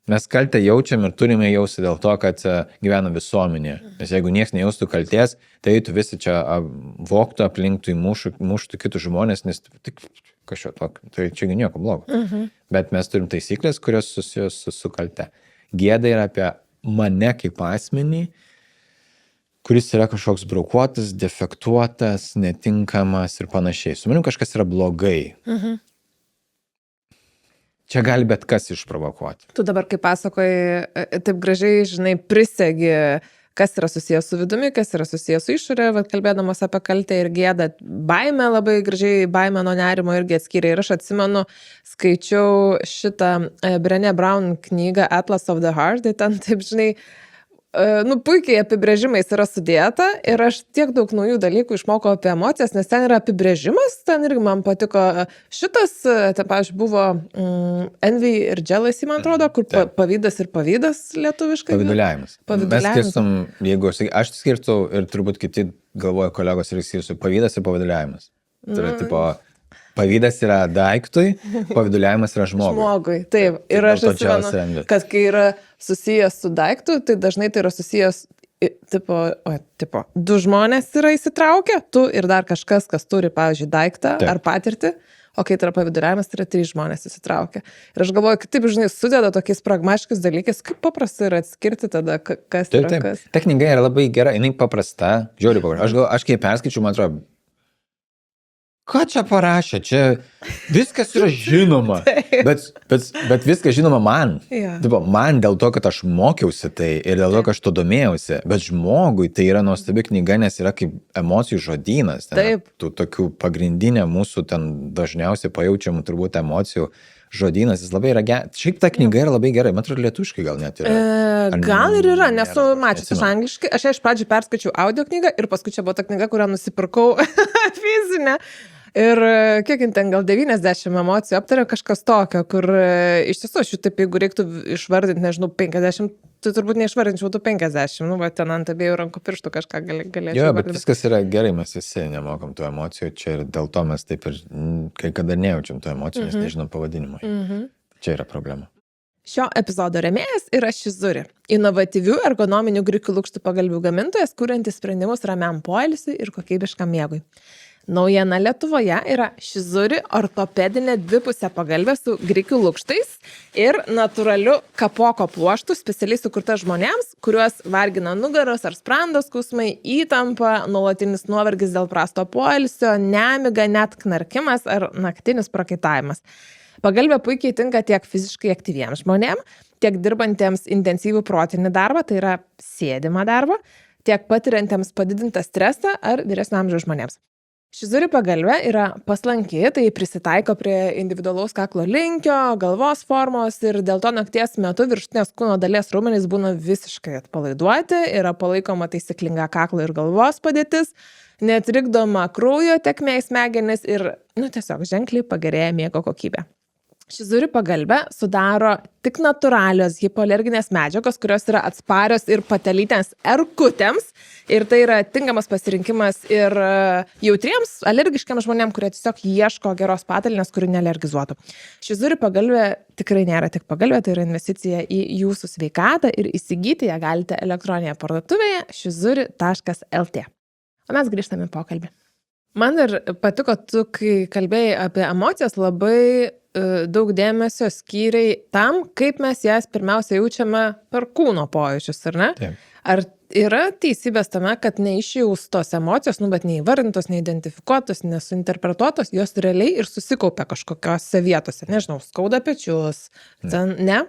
mes kaltę jaučiam ir turime jausti dėl to, kad gyvena visuomenė. Nes jeigu niekas nejaustų kalties, tai tu visi čia voktų aplinktų, muštų kitus žmonės, nes tik kažko tokio. Tai čia nieko blogo. Bet mes turim taisyklės, kurios susijęs su kalte. Gėda yra apie mane kaip asmenį, kuris yra kažkoks braukuotas, defektuotas, netinkamas ir panašiai. Su manim kažkas yra blogai. Čia gali bet kas išprovokuoti. Tu dabar, kaip pasakoji, taip gražiai, žinai, prisegi, kas yra susijęs su vidumi, kas yra susijęs su išorė, kalbėdamas apie kaltę ir gėdą. Baimę labai gražiai, baimę nuo nerimo irgi atskyrė. Ir aš atsimenu, skaičiau šitą Brené Brown knygą Atlas of the Heart, tai ten taip, žinai, puikiai apibrėžimais yra sudėta ir aš tiek daug naujų dalykų išmokau apie emocijas, nes ten yra apibrėžimas, ten irgi man patiko šitas, ten, pavyzdžiui, buvo envy ir jealousy, man atrodo, kur pavydas ir pavydas lietuviškai. Pavyduliavimas. Mes skirstum, jeigu aš skirtų ir turbūt kiti galvoja kolegos ir skirtų pavydas ir pavyduliavimas. Tai yra tipo... Pavydas yra daiktui, pavyduliavimas yra žmogui. Žmogui, taip. Ir aš atsimenu, kad kai yra susijęs su daiktu, tai dažnai tai yra susijęs, tipo, du žmonės yra įsitraukę, tu ir dar kažkas, kas turi, pavyzdžiui, daiktą ar patirtį, o kai tai yra pavyduliavimas, tai yra 3 žmonės įsitraukę. Ir aš galvoju, kad taip, žinai, sudeda tokiais pragmatiškais dalykais, kaip paprasta yra atskirti tada, kas yra kas. Ta knyga yra labai gera, jinai paprasta, žiūri paprasta. Aš kai perskaičiu, man atrodo, ką čia parašė, čia viskas yra žinoma, bet viskas žinoma man. Man dėl to, kad aš mokiausi tai ir dėl to, kad aš to domėjausi, bet žmogui tai yra nuostabi knyga, nes yra kaip emocijų žodynas. Taip. Tų tokių pagrindinė mūsų ten dažniausiai pajaučiamų turbūt emocijų žodynas, jis labai yra geras. Šiaip ta knyga yra labai gerai, man atrodo lietuviškai gal net yra. Gal ir yra, nesu mačiusi iš angliškai. Aš iš pradžių perskaičiau audio knygą ir paskui čia buvo ta knyga, kurią nusipirkau fizinę. Ir kiek ten gal 90 emocijų aptarė kažkas tokio, kur iš tiesų šitaip, jeigu reiktų išvardinti, nežinau, 50, tai turbūt neišvardinčiau tų 50, ten ant abiejų rankų pirštų kažką galėčiau. Jo, bet viskas yra gerai, mes visi nemokam tų emocijų, čia ir dėl to mes taip ir kai kada nejaučiam tų emocijų, nes nežinom pavadinimo. Čia yra problema. Šio epizodo rėmėjas yra Shizuri, inovatyvių ergonominių grikių lukštų pagalvių gamintojas, kuriantis sprendimus ramiam poilsiui ir kokybiškam miegui. Naujiena Lietuvoje yra Shizuri ortopedinė dvipusė pagalvė su grikių lukštais ir natūraliu kapoko pluoštu, specialiai sukurta žmonėms, kuriuos vargina nugaros ar sprandos skausmai, įtampa, nuolatinis nuovargis dėl prasto poilsio, nemiga, net knarkimas ar naktinis prakaitavimas. Pagalvė puikiai tinka tiek fiziškai aktyviems žmonėms, tiek dirbantiems intensyvų protinį darbą, tai yra sėdimą darbą, tiek patiriantiems padidintą stresą ar vyresnio amžiaus žmonėms. Shizuri pagalvė yra paslanki, tai prisitaiko prie individualaus kaklo linkio, galvos formos ir dėl to nakties metu viršutinės kūno dalies raumenys būna visiškai atpalaiduoti, yra palaikoma taisyklinga kaklo ir galvos padėtis, netrikdoma kraujo tėkmė į smegenis ir, tiesiog ženkliai pagerėja miego kokybė. Shizuri pagalvė sudaro tik natūralios hipoalerginės medžiagos, kurios yra atsparios ir patelytėms erkutėms. Ir tai yra tinkamas pasirinkimas ir jautriems, alergiškiams žmonėms, kurie tiesiog ieško geros patalynės, kuri nealergizuotų. Shizuri pagalvė tikrai nėra tik pagalvė, tai yra investicija į jūsų sveikatą ir įsigyti ją galite elektroninėje parduotuvėje shizuri.lt. O mes grįžtame į pokalbį. Man ir patiko, tu, kai kalbėjai apie emocijas, labai daug dėmesio skyriai tam, kaip mes jas pirmiausia jaučiame per kūno pojūčius, ar ne? Taip. Ar yra teisybės tame, kad neišjaustos emocijos, bet neįvardintos, neidentifikuotos, nesuinterpretuotos, jos realiai ir susikaupia kažkokiose vietose. Nežinau, skauda pečius, ten, ne?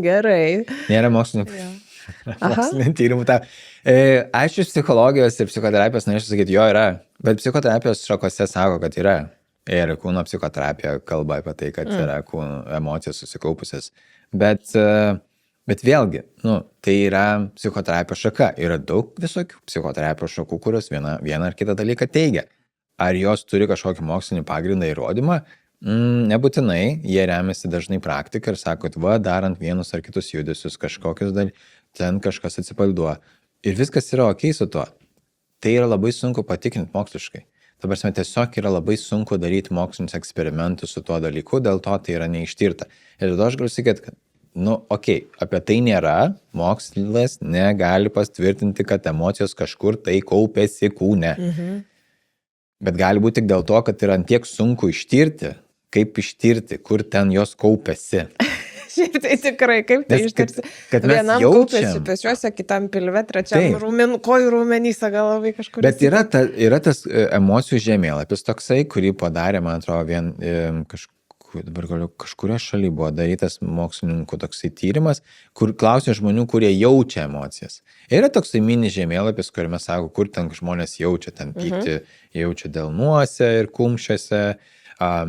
Gerai. Nėra mokslinio tyrimų. Aš iš psichologijos ir psichoterapijos norėčiau sakyti, jo yra, bet psichoterapijos šakose sako, kad yra. Ir kūno psichoterapija kalba apie tai, kad yra kūno emocijos susikaupusios. Bet vėlgi, tai yra psichoterapijos šaka. Yra daug visokių psichoterapijos šakų, kurios vieną ar kitą dalyką teigia. Ar jos turi kažkokį mokslinį pagrindą įrodymą? Nebūtinai. Jie remiasi dažnai praktiką ir sako, kad darant vienus ar kitus judesius, kažkokius ten kažkas atsipalaiduoja. Ir viskas yra okei su tuo. Tai yra labai sunku patikrinti moksliškai. Ta prasme, tiesiog yra labai sunku daryti mokslinius eksperimentus su tuo dalyku, dėl to tai yra neištirta. Ir dėl to aš galiu sakyti, kad, apie tai nėra, mokslas negali patvirtinti, kad emocijos kažkur tai kaupėsi kūne. Bet gali būti tik dėl to, kad yra tiek sunku ištirti, kaip ištirti, kur ten jos kaupėsi. Šiaip tai tikrai, kaip tai ištirsi. Kad mes vienam kaupėsi pečiuose, kitam pilve, trečiam kojų raumenyse gal labai kažkur. Bet yra tas emocijų žemėlapis toksai, kurį padarė, man atrodo, kažkurio šaly buvo darytas mokslininkų toksai tyrimas, kur klausė žmonių, kurie jaučia emocijas. Yra toksai mini žemėlapis, kuriame sako, kur ten žmonės jaučia, ten pykti jaučia delnuose ir kumščiuose,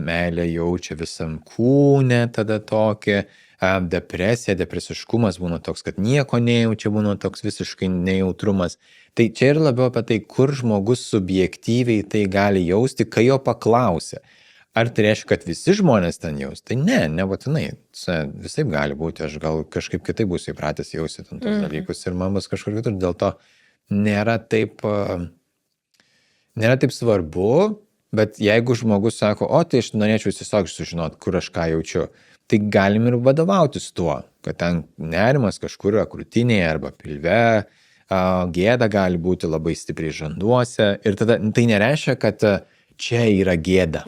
meilę jaučia visam kūne, tada tokia. Depresija, depresiškumas būna toks, kad nieko nejaučia, būna toks visiškai nejautrumas. Tai čia ir labiau apie tai, kur žmogus subjektyviai tai gali jausti, kai jo paklausia. Ar tai reiškia, kad visi žmonės ten jaus? Tai nebūtinai. Visaip gali būti, aš gal kažkaip kitaip būsiu įpratęs jausti tos dalykus ir man bus kažkur kitur. Dėl to nėra taip svarbu, bet jeigu žmogus sako, tai aš norėčiau tiesiog sužinoti, kur aš ką jaučiu, tai galim ir vadovautis tuo, kad ten nerimas kažkur krūtinėje arba pilve, gėda gali būti labai stipriai žanduose ir tada tai nereiškia, kad čia yra gėda.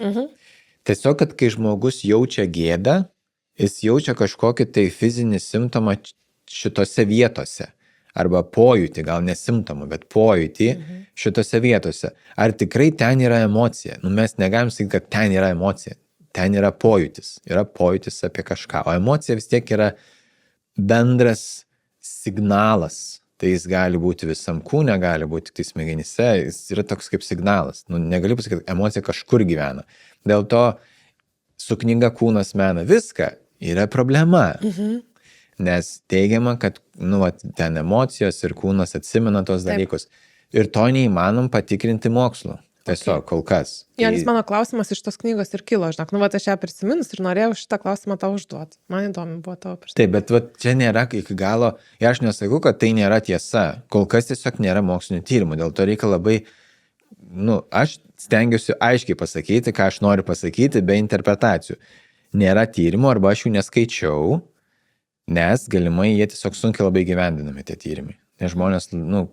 Tiesiog, kad kai žmogus jaučia gėdą, jis jaučia kažkokį tai fizinį simptomą šitose vietose arba pojūtį, gal ne simptomą, bet pojūtį šitose vietose. Ar tikrai ten yra emocija? Mes negalim sakyti, kad ten yra emocija. Ten yra pojūtis apie kažką, o emocija vis tiek yra bendras signalas. Tai jis gali būti visam kūne, gali būti tik smegenyse, jis yra toks kaip signalas. Negaliu pasakyti, kad emocija kažkur gyvena. Dėl to su knyga Kūnas mena viską yra problema. Nes teigiama, kad ten emocijos ir kūnas atsimena tos dalykus. Ir to neįmanom patikrinti mokslu. Tiesiog kol kas. Jonis, mano klausimas iš tos knygos ir kilo, žinok, aš ją prisiminus ir norėjau šitą klausimą tau užduoti. Man įdomi buvo tavo perspektyva. Taip, bet čia nėra iki galo, aš nesakau, kad tai nėra tiesa. Kol kas tiesiog nėra mokslinio tyrimų, dėl to reikia labai, aš stengiuosi aiškiai pasakyti, ką aš noriu pasakyti, be interpretacijų. Nėra tyrimų arba aš jų neskaičiau, nes galimai jie tiesiog sunkiai labai gyvendinami tie tyrimai. Nes žmonės,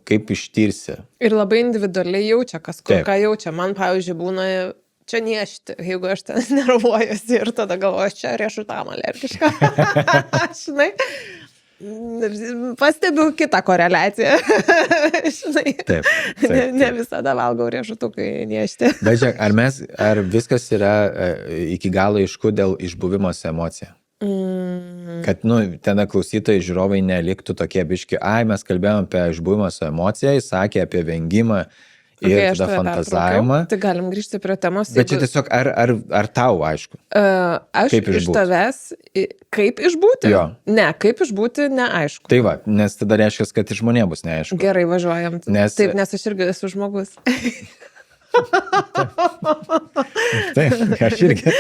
kaip ištirsi. Ir labai individualiai jaučia, kas kur ką jaučia. Man, pavyzdžiui, būna čia niešti, jeigu aš ten nervuojuosi ir tada galvoju, čia riešutam alergiška. Žinai, pastebiu kitą koreliaciją. Žinai, taip. Ne visada valgau riešutų, kai niešti. Bet žiūrėk, ar viskas yra iki galo aišku dėl išbuvimo su emocija? Kad, tada klausytojai, žiūrovai neliktų tokie biški, mes kalbėjom apie išbuvimą su emocija, jis sakė apie vengimą ir tada fantazavimą. Tai galim grįžti prie temos. Bet čia tiesiog, ar tau aišku? Aš iš tavęs, kaip išbūti? Jo. Ne, kaip išbūti, neaišku. Tai va, nes tada reiškia, kad ir žmonėm bus neaišku. Gerai, važiuojam. Taip, nes aš irgi esu žmogus. Taip, aš irgi.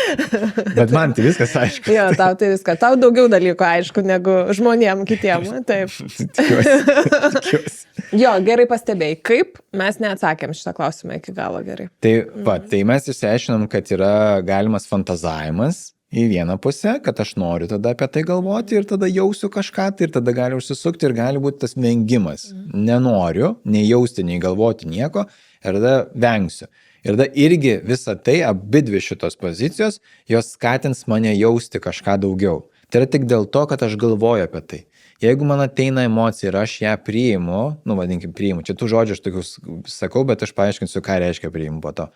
Bet man tai viskas aišku. Jo, tau tai viskas. Tau daugiau dalykų aišku negu žmonėm kitiem. Taip. Tikiuosi. Jo, gerai pastebėjai. Kaip mes neatsakėm šitą klausimą iki galo gerai. Tai mes išsiaiškinom, kad yra galimas fantazavimas į vieną pusę, kad aš noriu tada apie tai galvoti ir tada jausiu kažką, tai ir tada gali užsisukti ir gali būti tas vengimas. Nenoriu nei jausti, nei galvoti nieko ir tada vengsiu. Ir tada irgi visą tai, abidvi šitos pozicijos, jos skatins mane jausti kažką daugiau. Tai yra tik dėl to, kad aš galvoju apie tai. Jeigu man ateina emocija ir aš ją priimu, vadinkim priimu, čia tų žodžių aš tokius sakau, bet aš paaiškinsiu, ką reiškia priimu po to.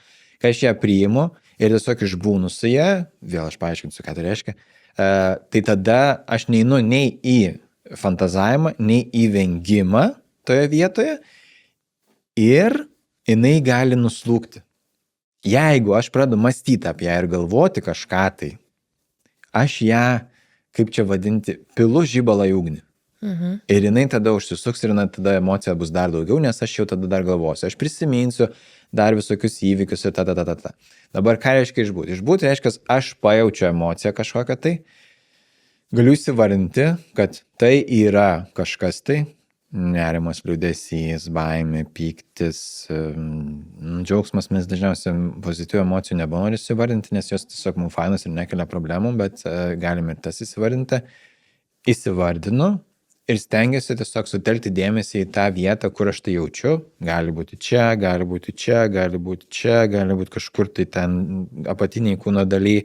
Kai aš ją priimu ir tiesiog išbūnu su ją, vėl aš paaiškinsiu, ką tai reiškia, tai tada aš neinu nei į fantazavimą, nei į vengimą toje vietoje ir jinai gali nuslūgti. jeigu aš pradedu mąstyti apie ją ir galvoti kažką tai, aš ją, kaip čia vadinti, pilu žibalą į ugnį. Ir jinai tada užsisuks ir tada emocija bus dar daugiau, nes aš jau tada dar galvosiu. Aš prisiminsiu dar visokius įvykius ir ta. Dabar ką reiškia išbūti? Išbūti reiškia, aš pajaučiu emociją kažkokią tai, galiu įsivardinti, kad tai yra kažkas tai, nerimas, liūdesys, baimė, pyktis, džiaugsmas, mes dažniausiai pozityvių emocijų nebenori įsivardinti, nes jos tiesiog mums fainas ir nekelia problemų, bet galime ir tas įsivardinti. Įsivardinu ir stengiuosi tiesiog sutelkti dėmesį į tą vietą, kur aš tai jaučiu. Gali būti čia, gali būti čia, gali būti čia, gali būti kažkur tai ten apatiniai kūno daly.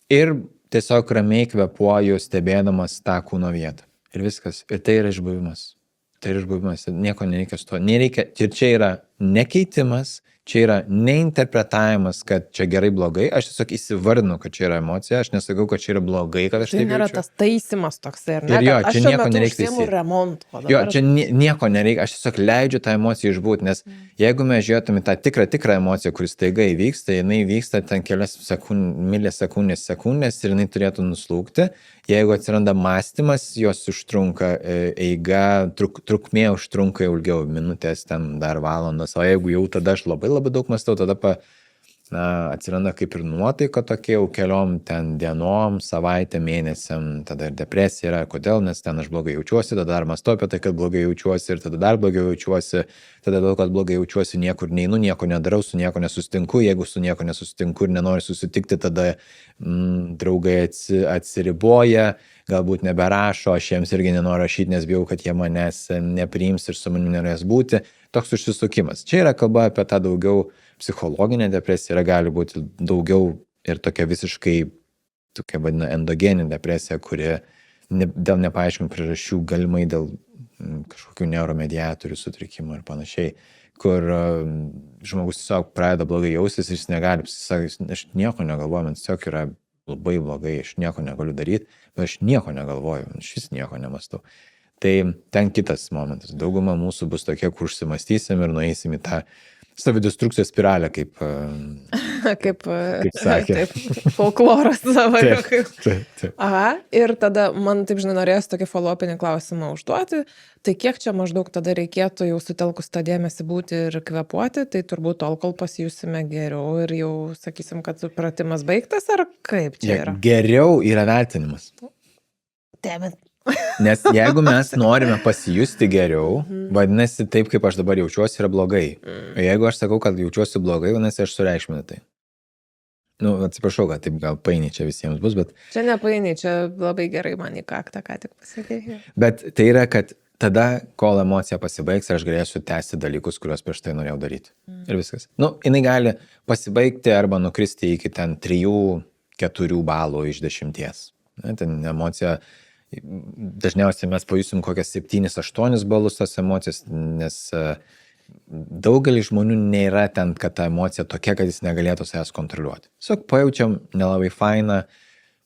Ir tiesiog ramiai kvėpuoju, stebėdamas tą kūno vietą. Ir viskas. Ir tai yra išbuvimas. Tai yra išbuvimas. Nieko nereikia su to. Nereikia. Ir čia yra nekeitimas, čia yra neinterpretavimas, kad čia gerai blogai. Aš tiesiog įsivardinu, kad čia yra emocija. Aš nesakau, kad čia yra blogai, kad aš tai taip nėra jaučiu. Tas taisymas toks, ar ne? Ir jo, Kad čia nieko nereikia taisyti. Remontu. Jo, čia nieko nereikia, aš tiesiog leidžiu tą emociją išbūti, nes jeigu mes žiūrėtume tą tikrą emociją, kuris staiga įvyksta, jinai vyksta ten kelias milisekundės ir jinai turėtų nuslūgti. Jeigu atsiranda mąstymas, jos užtrunka eiga, trukmė užtrunka ilgiau, minutės, ten dar valandos, o jeigu jau tada aš labai daug mąstau, tada atsiranda kaip ir nuotaika tokia jau keliom ten dienom, savaitę, mėnesiam, tada ir depresija yra, kodėl, nes ten aš blogai jaučiuosi, tada dar mąstau apie tai, kad blogai jaučiuosi ir tada dar blogiau jaučiuosi, tada dėl kad blogai jaučiuosi, niekur neinu, nieko nedarau, su nieko nesusitinku, jeigu su nieko nesusitinku ir nenoriu susitikti, tada draugai atsiriboja, galbūt neberašo, aš jiems irgi nenoriu rašyti, nes bijau, kad jie manęs nepriims ir su manimi norės būti. Toks užsisukimas. Čia yra kalba apie tą daugiau psichologinė depresija, gali būti daugiau ir tokia visiškai, tokia vadina endogeninė depresija, kuri dėl nepaaiškinamų priežasčių, galimai dėl kažkokių neuromediatorių sutrikimų ir panašiai, kur žmogus tiesiog pradeda blogai jaustis ir jis negali, aš nieko negalvoju, man tiesiog yra labai blogai, aš nieko negaliu daryti, bet aš nieko negalvoju, aš vis nieko nemastau. Tai ten kitas momentas. Dauguma mūsų bus tokie, kur užsimastysim ir nueisim į tą savidestrukcijos spiralę, kaip sakė. Taip, folkloras savo. Taip. Aha, ir tada man taip, žinai, norėjęs tokį follow-upinį klausimą užduoti. Tai kiek čia maždaug tada reikėtų jau sutelkus tą dėmesį būti ir kvėpuoti, tai turbūt tol, kol pasijusime geriau ir jau sakysim, kad supratimas baigtas, ar kaip čia yra? Geriau yra vertinimas. Dėmesį. Nes jeigu mes norime pasijusti geriau, vadinasi, taip kaip aš dabar jaučiuosi yra blogai. Jeigu aš sakau, kad jaučiuosi blogai, vadinasi, aš sureikšminu tai. Atsiprašau, kad taip gal painiai čia visiems bus, bet... Čia nepainiai, čia labai gerai man į kaktą, ką tik pasakėjai. Bet tai yra, kad tada, kol emocija pasibaigs, aš galėsiu tęsti dalykus, kuriuos prieš tai norėjau daryti. Ir viskas. Jinai gali pasibaigti arba nukristi iki ten 3-4 balų iš 10. Ten emocija... Dažniausiai mes pajusim kokias 7-8 balus tas emocijas, nes daugelį žmonių nėra ten, kad ta emocija tokia, kad jis negalėtų savęs kontroliuoti. Tiesiog pajaučiam nelabai fainą,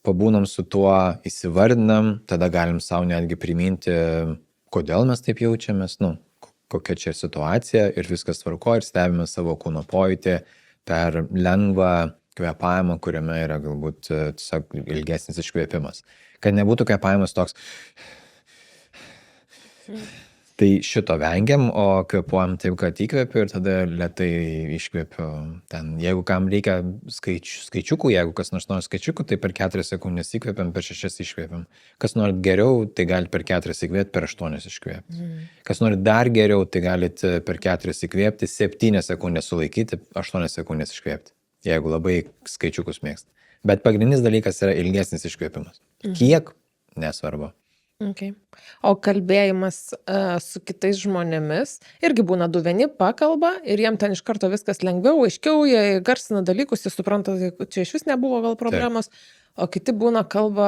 pabūnam su tuo, įsivardinam, tada galim savo netgi priminti, kodėl mes taip jaučiamės, kokia čia situacija ir viskas tvarko ir stebime savo kūno pojūtį per lengvą kvėpavimą, kuriame yra galbūt tiesiog ilgesnis iškvėpimas. Kad nebūtų kvėpavimas toks. Tai šito vengiam, o kvėpuojam taip, kad įkvėpiu ir tada lėtai iškvėpiu. Ten, jeigu kam reikia skaičiukų, jeigu kas nors nori skaičiukų, tai per 4 sekundės įkvėpiam, per 6 iškvėpiam. Kas nori geriau, tai gali per 4 įkvėpti, per 8 iškvėpti. Kas nori dar geriau, tai galite per 4 įkvėpti, 7 sekundės sulaikyti, 8 sekundės iškvėpti. Jeigu labai skaičiukus mėgsta. Bet pagrindinis dalykas yra ilgesnis iškvėpimas. Kiek? Nesvarbu. Okay. O kalbėjimas su kitais žmonėmis irgi būna du, vieni pakalba ir jiem ten iš karto viskas lengviau, aiškiau, jie garsina dalykus, jie supranta, čia iš vis nebuvo gal problemos. Taip. O kiti būna kalba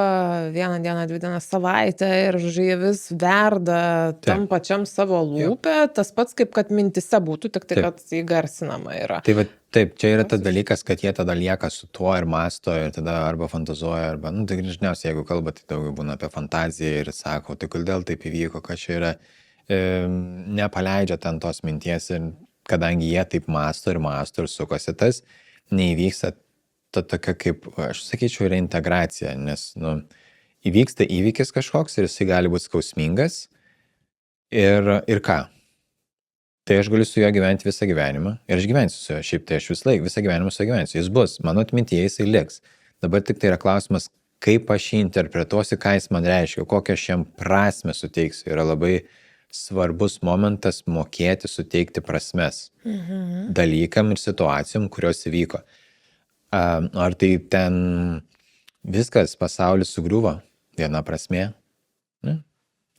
1 dieną, 2 dienas, savaitę ir jie vis verda tam pačiam savo lūpę, tas pats kaip kad mintise būtų, tik tai, kad įgarsinama yra. Taip, čia yra tas dalykas, kad jie tada lieka su tuo ir masto ir tada arba fantazuoja, arba, tai dažniausiai, jeigu kalba, tai daugiau būna apie fantaziją ir sako, tai kodėl taip įvyko, kad čia yra, nepaleidžia ten tos minties ir kadangi jie taip masto ir sukosi tas, neįvyksta ta tokia kaip, aš sakyčiau, reintegracija, nes, įvyksta įvykis kažkoks ir jisai gali būti skausmingas ir ką? Tai aš galiu su juo gyventi visą gyvenimą ir aš gyvensiu su juo, šiaip tai aš visą gyvenimą su juo gyvensiu, jis bus, mano atmintyje jisai liks. Dabar tik tai yra klausimas, kaip aš jį interpretuosiu, ką jis man reiškia, kokią aš jam prasmę suteiksiu. Yra labai svarbus momentas mokėti suteikti prasmes dalykam ir situacijom, kurios įvyko. Ar tai ten viskas, pasaulis sugriuvo, viena prasmė? Ne?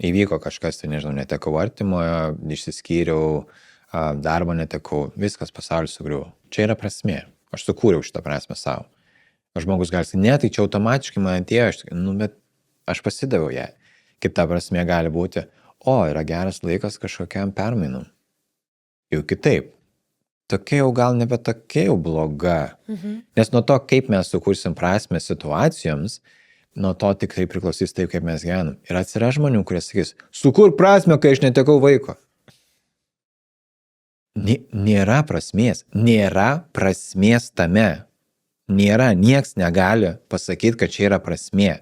Įvyko kažkas, tai nežinau, netekau artimojo, išsiskyriau, darbo netekau, viskas, pasaulis sugriuvo. Čia yra prasmė. Aš sukūriau šitą prasmę savo. Žmogus gali sakyti, ne, tai čia automatiškai man atėjo, bet aš pasidaviau ją. Kita prasmė gali būti, yra geras laikas kažkokiam permainam. Jau kitaip. Tokia jau gal nebe tokia jau bloga. Nes nuo to, kaip mes sukursim prasmę situacijoms, nuo to tik tai priklausys taip, kaip mes gyvenam. Ir atsiras žmonių, kurie sakys, sukur prasmę, kai aš netekau vaiko. Nėra prasmės. Nėra prasmės tame. Nėra, nieks negali pasakyti, kad čia yra prasmė.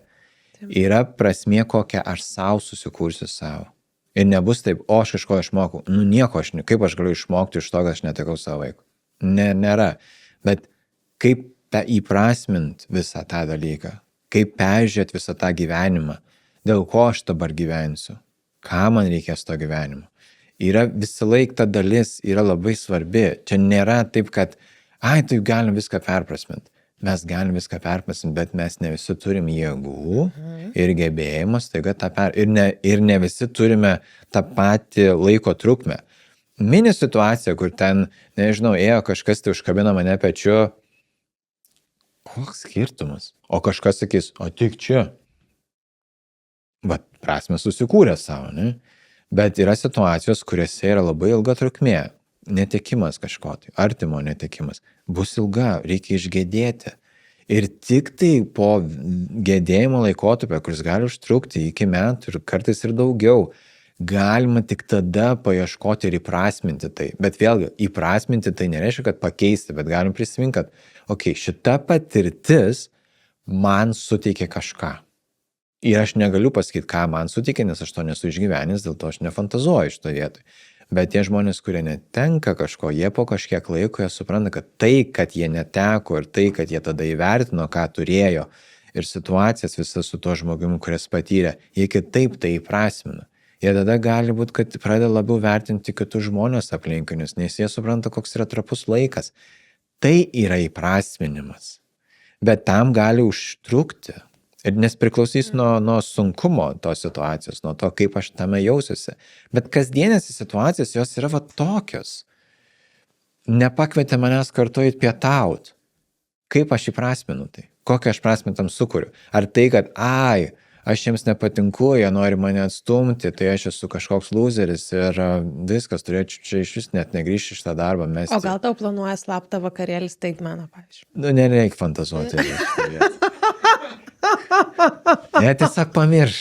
Yra prasmė, kokią aš savo susikursiu savo. Ir nebus taip, aš kažko išmokau. Nieko kaip aš galiu išmokti iš to, kad aš netekau savo vaiko. Nėra. Bet kaip įprasmint visą tą dalyką? Kaip peržiūrėti visą tą gyvenimą? Dėl ko aš dabar gyvensiu? Ką man reikės to gyvenimo? Yra visą laiką ta dalis, yra labai svarbi. Čia nėra taip, kad, tai galim viską perprasminti. Mes galim viską perprasminti, bet mes ne visi turim jėgų ir gebėjimus, ir ne visi turime tą patį laiko trukmę. Mini situacija, kur ten, nežinau, ėjo kažkas, tai užkabino mane pečiu. Koks skirtumas? O kažkas sakys, tik čia. Bet prasmę susikūrė savo, ne? Bet yra situacijos, kuriuose yra labai ilga trukmė. Netekimas kažko tai, artimo netekimas. Bus ilga, reikia išgedėti. Ir tik tai po gedėjimo laikotarpio, kuris gali užtrukti iki metų ir kartais ir daugiau, galima tik tada paieškoti ir įprasminti tai. Bet vėlgi, įprasminti tai nereiškia, kad pakeisti, bet galim prisiminti, kad šita patirtis man suteikė kažką. Ir aš negaliu pasakyti, ką man suteikė, nes aš to nesu išgyvenęs, dėl to aš nefantazuoju šito vietoj. Bet tie žmonės, kurie netenka kažko, jie po kažkiek laiko jie supranta, kad tai, kad jie neteko ir tai, kad jie tada įvertino, ką turėjo ir situacijas visas su tuo žmogumi, kuris patyrė, jie kitaip tai įprasmina. Jie tada gali būti, kad pradeda labiau vertinti kitus žmonės aplinkinius, nes jie supranta, koks yra trapus laikas. Tai yra įprasminimas. Bet tam gali užtrukti. Ir nes priklausys nuo sunkumo tos situacijos, nuo to, kaip aš tame jausiuosi. Bet kasdienės situacijos, jos yra tokios. Nepakvietė manęs kartu įt pietaut. Kaip aš įprasminu tai? Kokią aš prasmę tam sukuriu? Ar tai, kad, aš jiems nepatinku, jie nori mane atstumti, tai aš esu kažkoks loseris ir viskas, turėčiau čia iš vis net negrįžti iš tą darbą. O gal tau planuoja slaptą vakarėlį staigmeną, pavyzdžiui? Nereikia fantazuoti. Ne, tiesiog pamirš.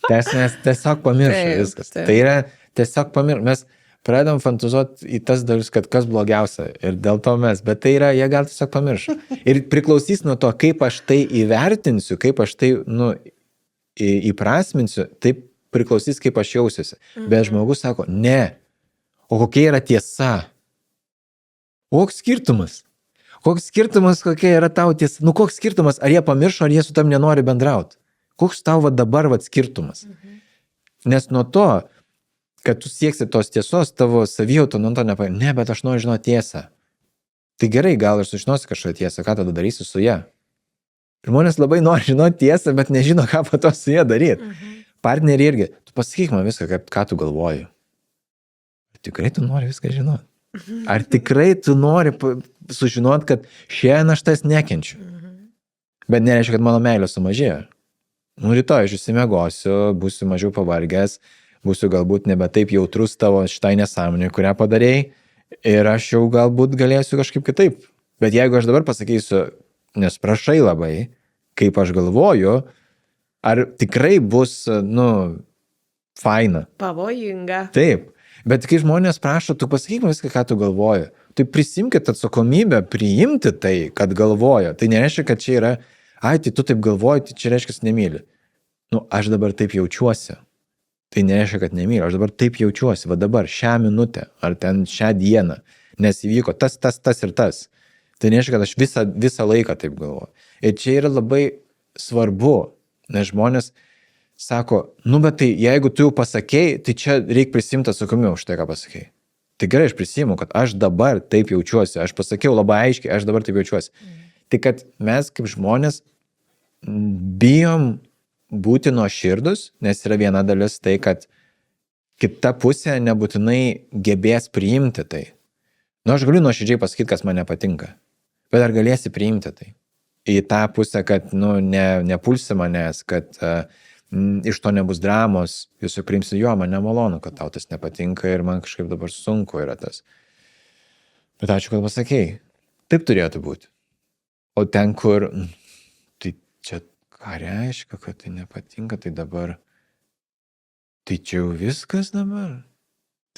Tiesiog pamirš viskas. Tai yra tiesiog pamirš. Mes pradedam fantazuoti į tas dalykus, kad kas blogiausia ir dėl to bet tai yra, jie gal tiesiog pamirš. Ir priklausys nuo to, kaip aš tai įvertinsiu, kaip aš tai, įprasminsiu, taip priklausys, kaip aš jausiuosi. Bet žmogus sako, ne. O kokia yra tiesa? Koks skirtumas? Koks skirtumas, kokia yra tavo tiesa? Koks skirtumas, ar jie pamiršo, ar jie su tam nenori bendrauti? Koks tavo dabar skirtumas? Nes nuo to, kad tu sieksi tos tiesos, tavo savijauta nuo to ne, bet aš noriu žinoti tiesą. Tai gerai, gal aš sužinosi kažką tiesą, ką tada darysi su ją? Žmonės labai nori žinoti tiesą, bet nežino, ką po to su ją daryti. Partneriai irgi, tu pasakyk man viską, ką tu galvoji. Tikrai tu nori viską žinoti? Ar tikrai tu nori sužinoti, kad šiandien aš tas nekenčiu? Bet nereiškia, kad mano meilė sumažėjo. Rytoj aš išsimiegosiu, būsiu mažiau pavargęs, būsiu galbūt nebe taip jautrus tavo šitai nesąmonė, kurią padarėjai, ir aš jau galbūt galėsiu kažkaip kitaip. Bet jeigu aš dabar pasakysiu, nes prašai labai, kaip aš galvoju, ar tikrai bus, faina? Pavojinga. Taip. Bet kai žmonės prašo, tu pasakyk viską, ką tu galvoji. Tai prisimkit atsakomybę priimti tai, kad galvoja. Tai nereiškia, kad čia yra, ai, tai tu taip galvoji, tai čia reiškia, kad nemyli. Nu, aš dabar taip jaučiuosi. Tai nereiškia, kad nemyliu. Aš dabar taip jaučiuosi. Va dabar, šią minutę, ar ten šią dieną, nes įvyko tas ir tas. Tai nereiškia, kad aš visą laiką taip galvoju. Ir čia yra labai svarbu, nes žmonės sako, nu bet tai jeigu tu jau pasakėjai, tai čia reikia prisimti atsakomybę už tai, ką pasakėjai. Tai gerai, aš prisimu, kad aš dabar taip jaučiuosi, aš pasakiau labai aiškiai, aš dabar taip jaučiuosi. Tai kad mes kaip žmonės bijom būti nuoširdus, nes yra viena dalis tai, kad kita pusė nebūtinai gebės priimti tai. Nu, aš galiu nuoširdžiai pasakyti, kas man nepatinka, bet ar galėsi priimti tai? Į tą pusę, kad, nu, nepulsi manęs, kad iš to nebus dramos, jūs jau priimsi, jo, man nemalonu, kad tau tas nepatinka ir man kažkaip dabar sunku yra tas. Bet ačiū, kad pasakėjai. Taip turėtų būti. O ten, kur, tai čia ką reiškia, kad tai nepatinka, tai dabar, tai čia jau viskas dabar.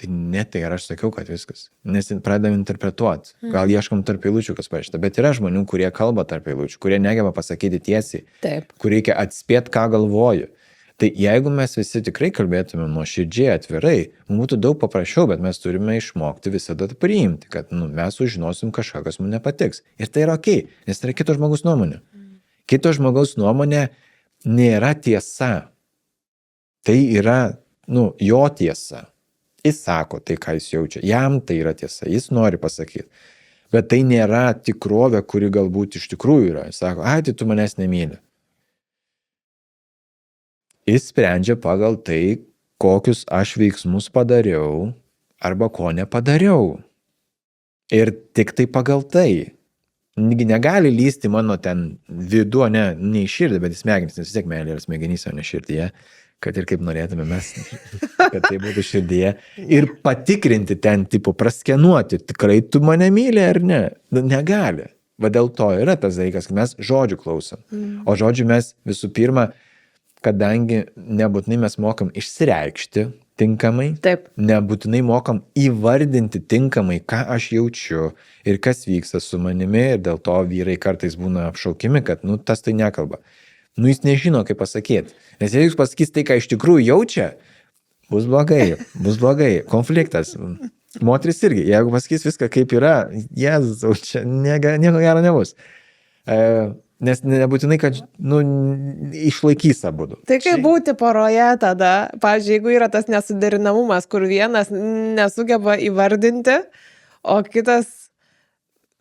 Tai ne tai, ar aš sakiau, kad viskas. Nes pradedam interpretuoti. Gal ieškom tarp eilučių, kas parašyta. Bet yra žmonių, kurie kalba tarp eilučių, kurie negeba pasakyti tiesiai. Taip. Kur reikia atspėti, ką galvoju. Tai jeigu mes visi tikrai kalbėtume nuoširdžiai, atvirai, mums būtų daug paprasčiau, bet mes turime išmokti visada priimti, kad mes sužinosim kažką, kas mums nepatiks. Ir tai yra okei, nes tai yra kito žmogaus nuomonė. Kito žmogaus nuomonė nėra tiesa. Tai yra, jo tiesa. Jis sako tai, ką jis jaučia. Jam tai yra tiesa. Jis nori pasakyti. Bet tai nėra tikrovė, kuri galbūt iš tikrųjų yra. Jis sako, ai, tai tu manęs nemyli. Jis sprendžia pagal tai, kokius aš veiksmus padariau arba ko nepadariau. Ir tik tai pagal tai. Negali lysti mano ten vidu, ne į širdį, bet į smegenis, nes vis tiek meilė yra smegenyse, o ne širdyje. Kad ir kaip norėtume mes, kad tai būtų širdyje. Ir patikrinti ten, tipo, praskenuoti, tikrai tu mane myli ar ne. Negali. Va dėl to yra tas dalykas, kad mes žodžių klausom. O žodžių mes visų pirma, kadangi nebūtinai mes mokam išsireikšti tinkamai, Taip. nebūtinai mokam įvardinti tinkamai, ką aš jaučiu ir kas vyksta su manimi. Ir dėl to vyrai kartais būna apšaukimi, kad, tas tai nekalba. Jis nežino, kaip pasakyti. Nes jeigu jūs pasakys tai, ką iš tikrųjų jaučia, bus blogai, konfliktas. Moteris irgi, jeigu pasakys viską, kaip yra, Jėzau, čia nieko gero nebus. Nes nebūtinai, kad, išlaikys abudu. Tai kaip būti poroje tada, pavyzdžiui, jeigu yra tas nesuderinamumas, kur vienas nesugeba įvardinti, o kitas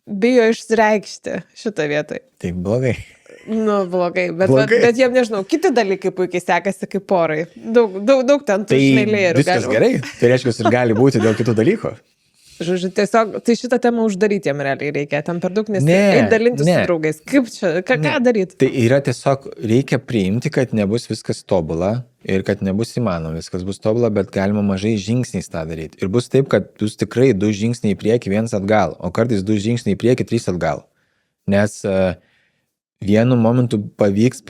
bijo išreikšti šitą vietą. Tai blogai. Blogai, bet jiem nežinau, kiti dalykai puikiai sekasi kaip porai. Daug ten tų šmeilėjų. Viskas gerai, tai reiškia, ir gali būti dėl kitų dalykų. Žodžiu, tiesiog, tai šitą temą uždaryti jam realiai reikia, ten per daug dalintis su draugais. Kaip čia, ką daryti? Tai yra tiesiog, reikia priimti, kad nebus viskas tobula ir kad nebus įmanoma, viskas bus tobula, bet galima mažai žingsniais tą daryti. Ir bus taip, kad jūs tikrai 2 žingsniai į priekį, 1 atgal, o kartais 2 žingsniai į priekį, 3 atgal. Nes vienu momentu pavyks,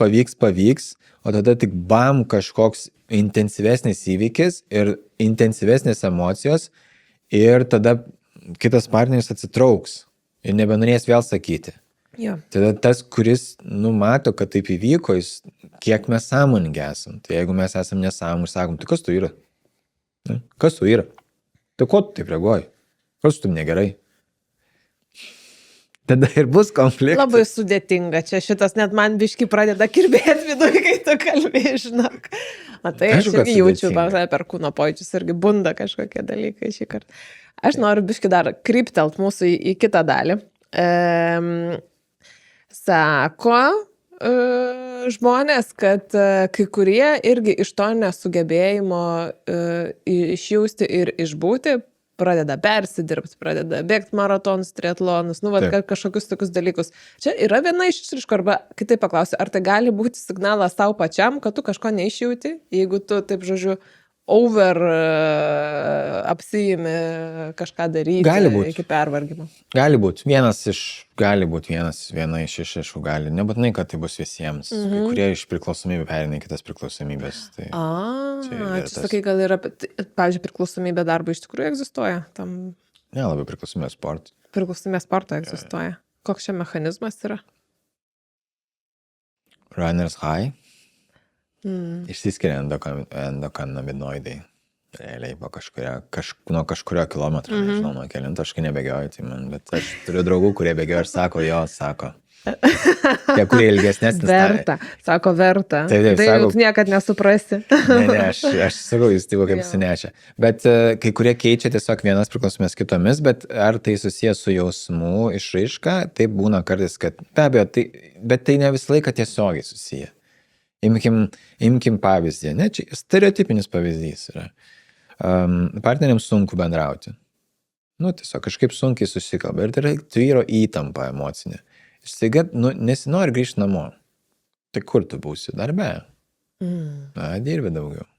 o tada tik bam kažkoks intensyvesnis įvykis ir intensyvesnės emocijos ir tada kitas partneris atsitrauks ir nebenorės vėl sakyti. Jo. Tada tas, kuris mato, kad taip įvyko, kiek mes sąmoningi esam. Tai jeigu mes esam nesąmoningi, sakom, tai kas tu yra? Kas tu yra? Tai ko tu taip reaguoji? Kas tu negerai? Tada ir bus konfliktas. Labai sudėtinga. Čia šitas net man biški pradeda kirbėti viduje, kai tu kalbėjai, žinok. Tai aš irgi jaučiu, per kūno pojūčius irgi bunda kažkokie dalykai šį kartą. Aš noriu biški dar kryptelt mūsų į kitą dalį. Sako žmonės, kad kai kurie irgi iš to nesugebėjimo išjausti ir išbūti pradeda persidirbti, pradeda bėgti maratonus, triatlonus, kažkokius tokius dalykus. Čia yra viena iš išraiškų, arba kitaip paklausiu, ar tai gali būti signalas tau pačiam, kad tu kažko neišjauti, jeigu tu, taip žodžiu, apsijimi kažką daryti Gali būt. iki pervargimo. Gali būti viena iš išraiškų, gali. Nebūtinai, kad tai bus visiems. Kai kurie iš priklausomybių pereina į kitas priklausomybės. Tai Čia sakai, gal yra, pavyzdžiui, priklausomybė darbui iš tikrųjų egzistuoja? Tam nelabai priklausomybė sportui. priklausomybė sporto egzistuoja. Koks čia mechanizmas yra? Runner's high. Išsiskiria endokannabinoidai. Realiai po nuo kažkurio kilometro, nežinau, nuo kelinto, aš kai nebėgioju, tai bet aš turiu draugų, kurie bėgioja ir sako, tie, kurie ilgesnės. Verta, sako verta. Taip, tai sako, jau niekat nesuprasi. Ne, aš sakau, jūs tai kaip sinešia. Bet kai kurie keičia tiesiog vienas priklausomės kitomis, bet ar tai susijęs su jausmų išraiška, tai būna kartais, kad be abejo, bet tai ne visą laiką tiesiogiai susiję. Imkim pavyzdį, ne, čia stereotipinis pavyzdys yra. Partneriams sunku bendrauti. Tiesiog kažkaip sunkiai susikalba ir tai tvyro įtampa emocinė. Ir staiga, nesinori grįžti namo. Tai kur tu būsi? Darbe. Dirbi daugiau.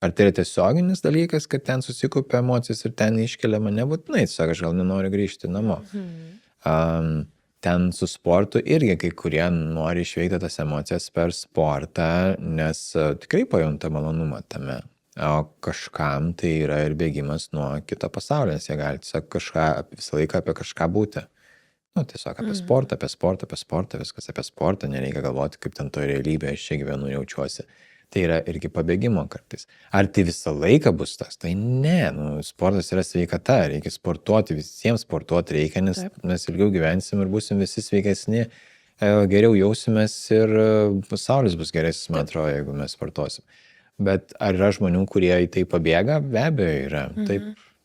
Ar tai yra tiesioginis dalykas, kad ten susikupia emocijas ir ten iškeliama? Nebūtinai, tiesiog aš gal nenoriu grįžti namo. Ten su sportu irgi kai kurie nori išveikti tas emocijas per sportą, nes tikrai pajunta malonumą tame. O kažkam tai yra ir bėgimas nuo kito pasaulio, nes jie gali tiesiog visą laiką apie kažką būti. Tiesiog apie sportą, viskas apie sportą, nereikia galvoti, kaip ten to realybėje aš čia gyvenu, jaučiuosi. Tai yra irgi pabėgimo kartais. Ar tai visą laiką bus tas? Tai ne, sportas yra sveikata, reikia sportuoti, visiems sportuoti reikia, nes mes ilgiau gyvensim ir būsim visi sveikesni, geriau jausimės ir pasaulis bus geresnis, man atrodo, jeigu mes sportuosim. Bet ar yra žmonių, kurie į tai pabėga? Be abejo yra. Taip,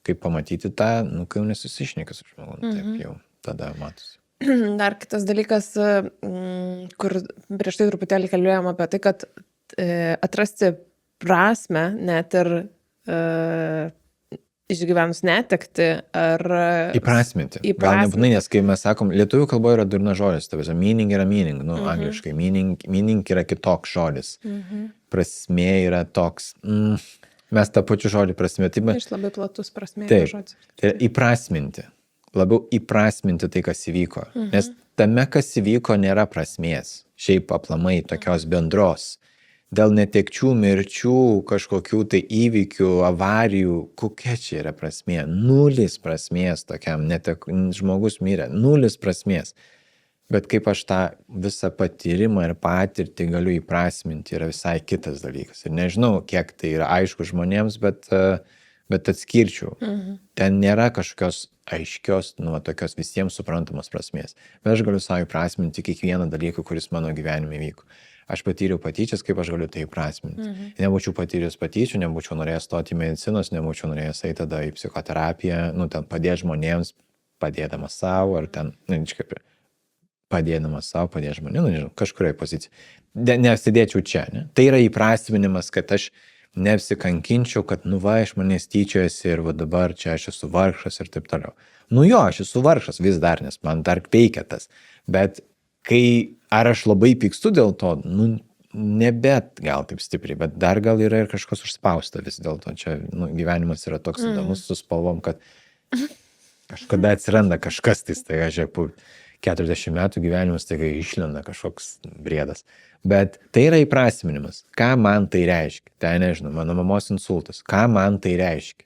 kaip pamatyti tą, kai jau nesusišneka su žmogumi, taip jau tada matosi. Dar kitas dalykas, kur prieš tai truputėlį kalbėjom apie tai, kad atrasti prasme net ir išgyvenus netekti ar įprasminti. Gal nebūtinai, nes kai mes sakom, lietuvių kalboje yra durna žodis, tai meaning yra meaning, angliškai. Meaning yra kitoks žodis. Prasmė yra toks. Mes tą pačių žodį prasmė. Iš labai platus prasmė žodis. Tai įprasminti. Labiau įprasminti tai, kas įvyko. Nes tame, kas įvyko, nėra prasmės. Šiaip aplamai tokios bendros. Dėl netekčių, mirčių, kažkokių tai įvykių, avarijų, kokia čia yra prasmė? Nulis prasmės tokiam, žmogus mirė, nulis prasmės. Bet kaip aš tą visą patyrimą ir patirtį galiu įprasminti, yra visai kitas dalykas. Ir nežinau, kiek tai yra aišku žmonėms, bet atskirčiau. Ten nėra kažkokios aiškios, tokios visiems suprantamos prasmės. Bet aš galiu savo įprasminti kiekvieną dalyką, kuris mano gyvenime vyko. Aš patyriau patyčias, kaip aš galiu tai įprasminti. Nebūčiau patyręs patyčių, nebūčiau norėjęs stoti į medicinos, nebūčiau norėjęs eiti tada į psichoterapiją, ten padėti žmonėms, padėdamas savo, ar ten, padėdamas savo, padėti žmonėms, kažkurioje pozicijoje. Nesidėčiau čia, ne? Tai yra įprasminimas, kad aš neapsikankinčiau, kad iš manęs tyčiojasi ir dabar čia aš esu vargšas ir taip toliau. Aš esu vargšas vis dar, nes man dar veikia tas. Bet ar aš labai pykstu dėl to, nebet gal taip stipriai, bet dar gal yra ir kažkas užspausta vis dėlto. Čia gyvenimas yra toks įdomus su spalvom, kad kažkada atsiranda kažkas, tai aš po 40 metų gyvenimas tai išlenda kažkoks briedas. Bet tai yra įprasminimas. Ką man tai reiškia? Tai nežinau, mano mamos insultas. Ką man tai reiškia?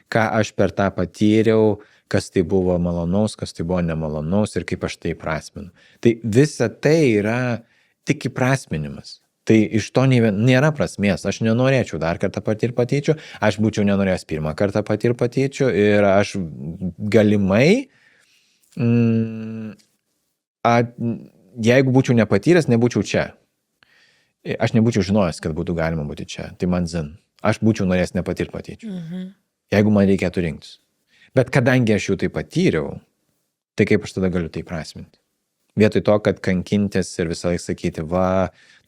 Ką aš per tą patyriau, kas tai buvo malonaus, kas tai buvo nemalonaus ir kaip aš tai įprasminu. Tai visa tai yra tik įprasminimas. Tai iš to nėra prasmės. Aš nenorėčiau dar kartą patirti patyčių, aš būčiau nenorėjęs pirmą kartą patirti patyčių ir aš galimai, jeigu būčiau nepatyręs, nebūčiau čia. Aš nebūčiau žinojęs, kad būtų galima būti čia. Tai man zin. Aš būčiau norėjęs nepatirti patyčių. Jeigu man reikėtų rinktis. Bet kadangi aš jau tai patyriau, tai kaip aš tada galiu tai prasminti? Vietoj to, kad kankintis ir visą laiką sakyti,